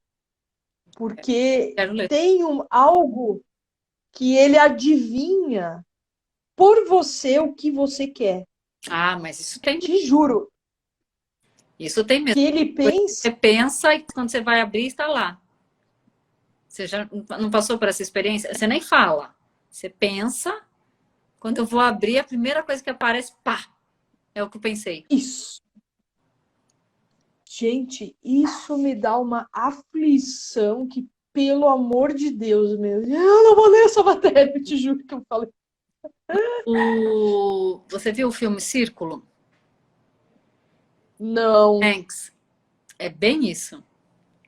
Porque Quero ler. tem algo que ele adivinha por você o que você quer. Ah, mas isso tem Te juro isso tem mesmo. que ele pensa Você pensa e quando você vai abrir, está lá. Você já não passou por essa experiência? Você nem fala. Você pensa, quando eu vou abrir, a primeira coisa que aparece, pá, é o que eu pensei. isso. Gente, isso me dá uma aflição que, pelo amor de Deus, meu, eu não vou ler essa matéria, eu te juro que eu falei. Você viu o filme Círculo? Não. Hanks. É bem isso.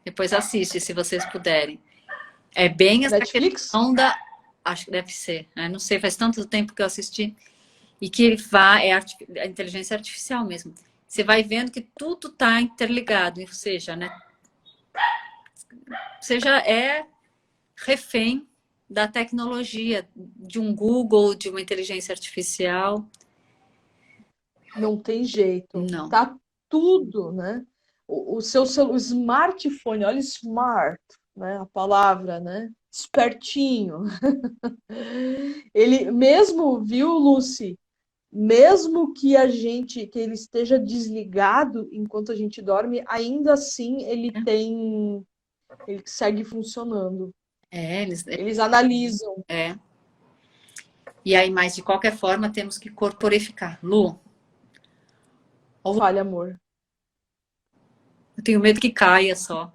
Depois assiste, se vocês puderem. É bem essa Netflix? questão da. Acho que deve ser, né? Não sei, faz tanto tempo que eu assisti. E que ele vai, a inteligência artificial mesmo. Você vai vendo que tudo está interligado, ou seja, né? Você já é refém da tecnologia, de um Google, de uma inteligência artificial. Não tem jeito. Não. Tá tudo, né? O seu smartphone, olha smart, né? A palavra, né? Espertinho. Ele mesmo, viu, Lucy? Mesmo que que ele esteja desligado enquanto a gente dorme, ainda assim ele segue funcionando. É, Eles analisam. é. E aí, mas de qualquer forma, temos que corporificar. Lu, Fale, amor. eu tenho medo que caia só.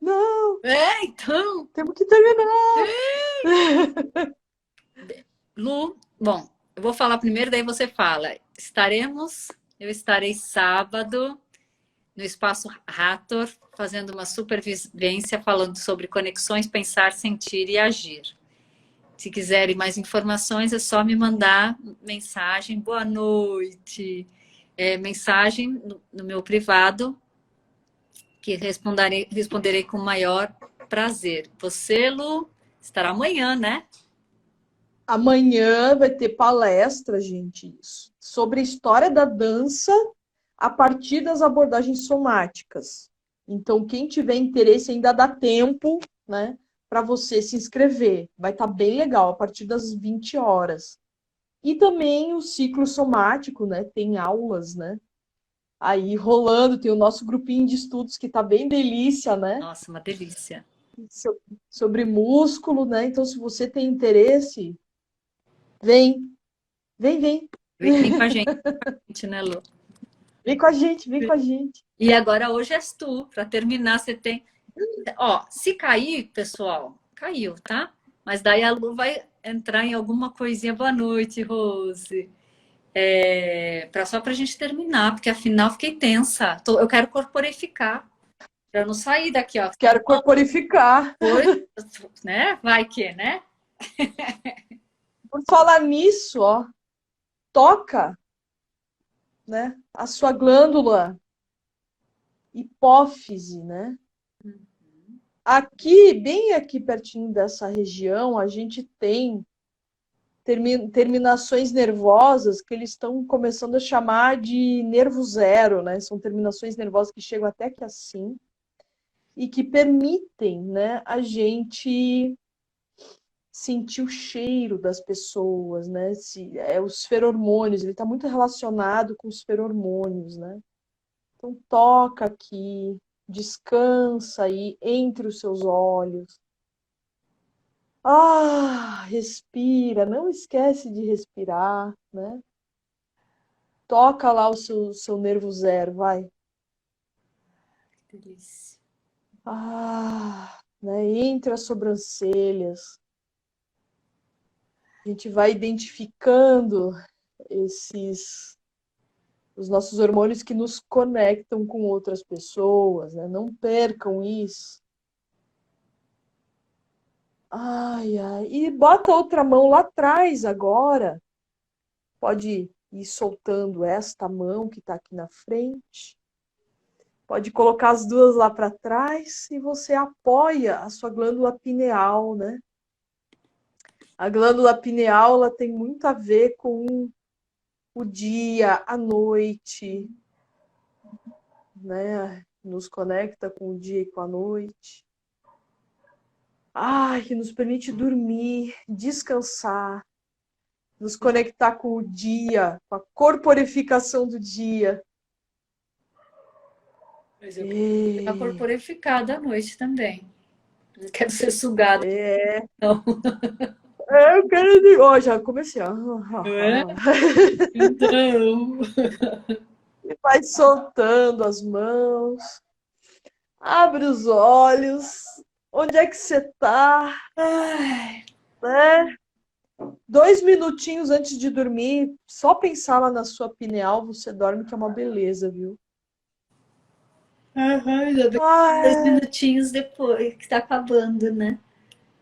Não, É, então. temos que terminar. Lu, bom, eu vou falar primeiro, daí você fala. Eu estarei sábado no Espaço Rator, fazendo uma supervivência falando sobre conexões, pensar, sentir e agir. Se quiserem mais informações, é só me mandar mensagem. Boa noite. Mensagem no meu privado, que responderei com o maior prazer. Você, Lu, estará amanhã, né? Amanhã vai ter palestra, gente, sobre a história da dança a partir das abordagens somáticas. Então, quem tiver interesse, ainda dá tempo, né, para você se inscrever. Vai estar bem legal, a partir das 20 horas. E também o ciclo somático, né, tem aulas, né, aí rolando, tem o nosso grupinho de estudos que tá bem delícia, né, Nossa, uma delícia. sobre músculo, né, então se você tem interesse, vem, vem, vem. Vem com a gente, né, Lu? Vem com a gente, vem com a gente. E agora hoje és tu. Para terminar, você tem. Ó, se cair, pessoal, caiu, tá? Mas daí a Lu vai entrar em alguma coisinha. Boa noite, Rose. Só para a gente terminar, porque afinal fiquei tensa. Eu quero corporificar. Para não sair daqui, ó. Quero corporificar. Foi, né? Vai que, né? Por falar nisso, ó, toca, né, a sua glândula hipófise, né? Aqui, bem aqui pertinho dessa região, a gente tem terminações nervosas que eles estão começando a chamar de nervo zero, né? São terminações nervosas que chegam até aqui assim e que permitem, né, a gente sentir o cheiro das pessoas, né? Os feromônios, ele está muito relacionado com os feromônios, né? Então toca aqui, descansa aí entre os seus olhos. Respira, não esquece de respirar, né? Toca lá o seu nervo zero, vai. Que delícia. Né? Entre as sobrancelhas. A gente vai identificando os nossos hormônios que nos conectam com outras pessoas, né? Não percam isso. Ai, ai. E bota a outra mão lá atrás agora. Pode ir soltando esta mão que está aqui na frente. Pode colocar as duas lá para trás e você apoia a sua glândula pineal, né? A glândula pineal ela tem muito a ver com o dia, a noite, né? Nos conecta com o dia e com a noite. Que nos permite dormir, descansar, nos conectar com o dia, com a corporificação do dia. Mas eu quero ficar corporificada à noite também. Não quero ser sugada. Não. Eu quero. Ó, já comecei. Então. E vai soltando as mãos. Abre os olhos. Onde é que você tá? Né? 2 minutinhos antes de dormir, só pensar lá na sua pineal, você dorme, que é uma beleza, viu? Ainda bem. 2 minutinhos depois, que tá acabando, né?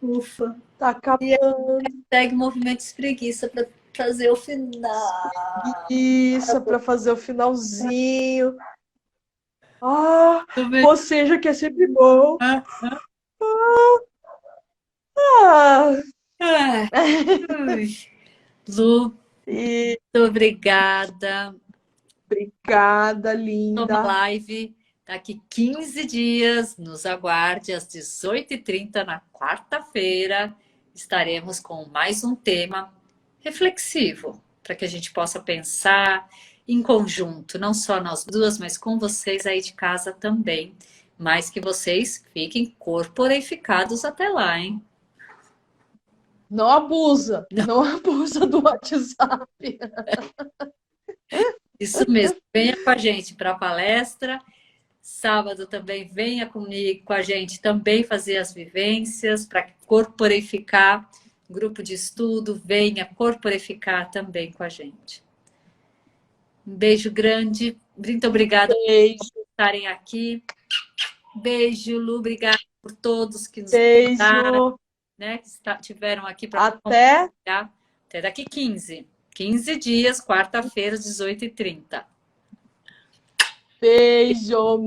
Ufa. Tá acabando. Segue movimentos preguiça para fazer o final. Isso, para fazer o finalzinho. Ou seja, que é sempre bom. Lu, muito obrigada. Obrigada, linda. Toma live daqui 15 dias. Nos aguarde às 18h30 na quarta-feira. Estaremos com mais um tema reflexivo para que a gente possa pensar em conjunto, não só nós duas, mas com vocês aí de casa também. Mas que vocês fiquem corporificados até lá, hein? Não abusa, não abusa do WhatsApp. Isso mesmo, venha com a gente para a palestra. Sábado também venha comigo, com a gente também fazer as vivências para corporificar. Grupo de estudo, venha corporificar também com a gente. Um beijo grande, muito obrigada por estarem aqui. Beijo, Lu, obrigada por todos que nos ajudaram, né, que tiveram aqui para até daqui 15 dias, quarta-feira, 18h30. Beijo!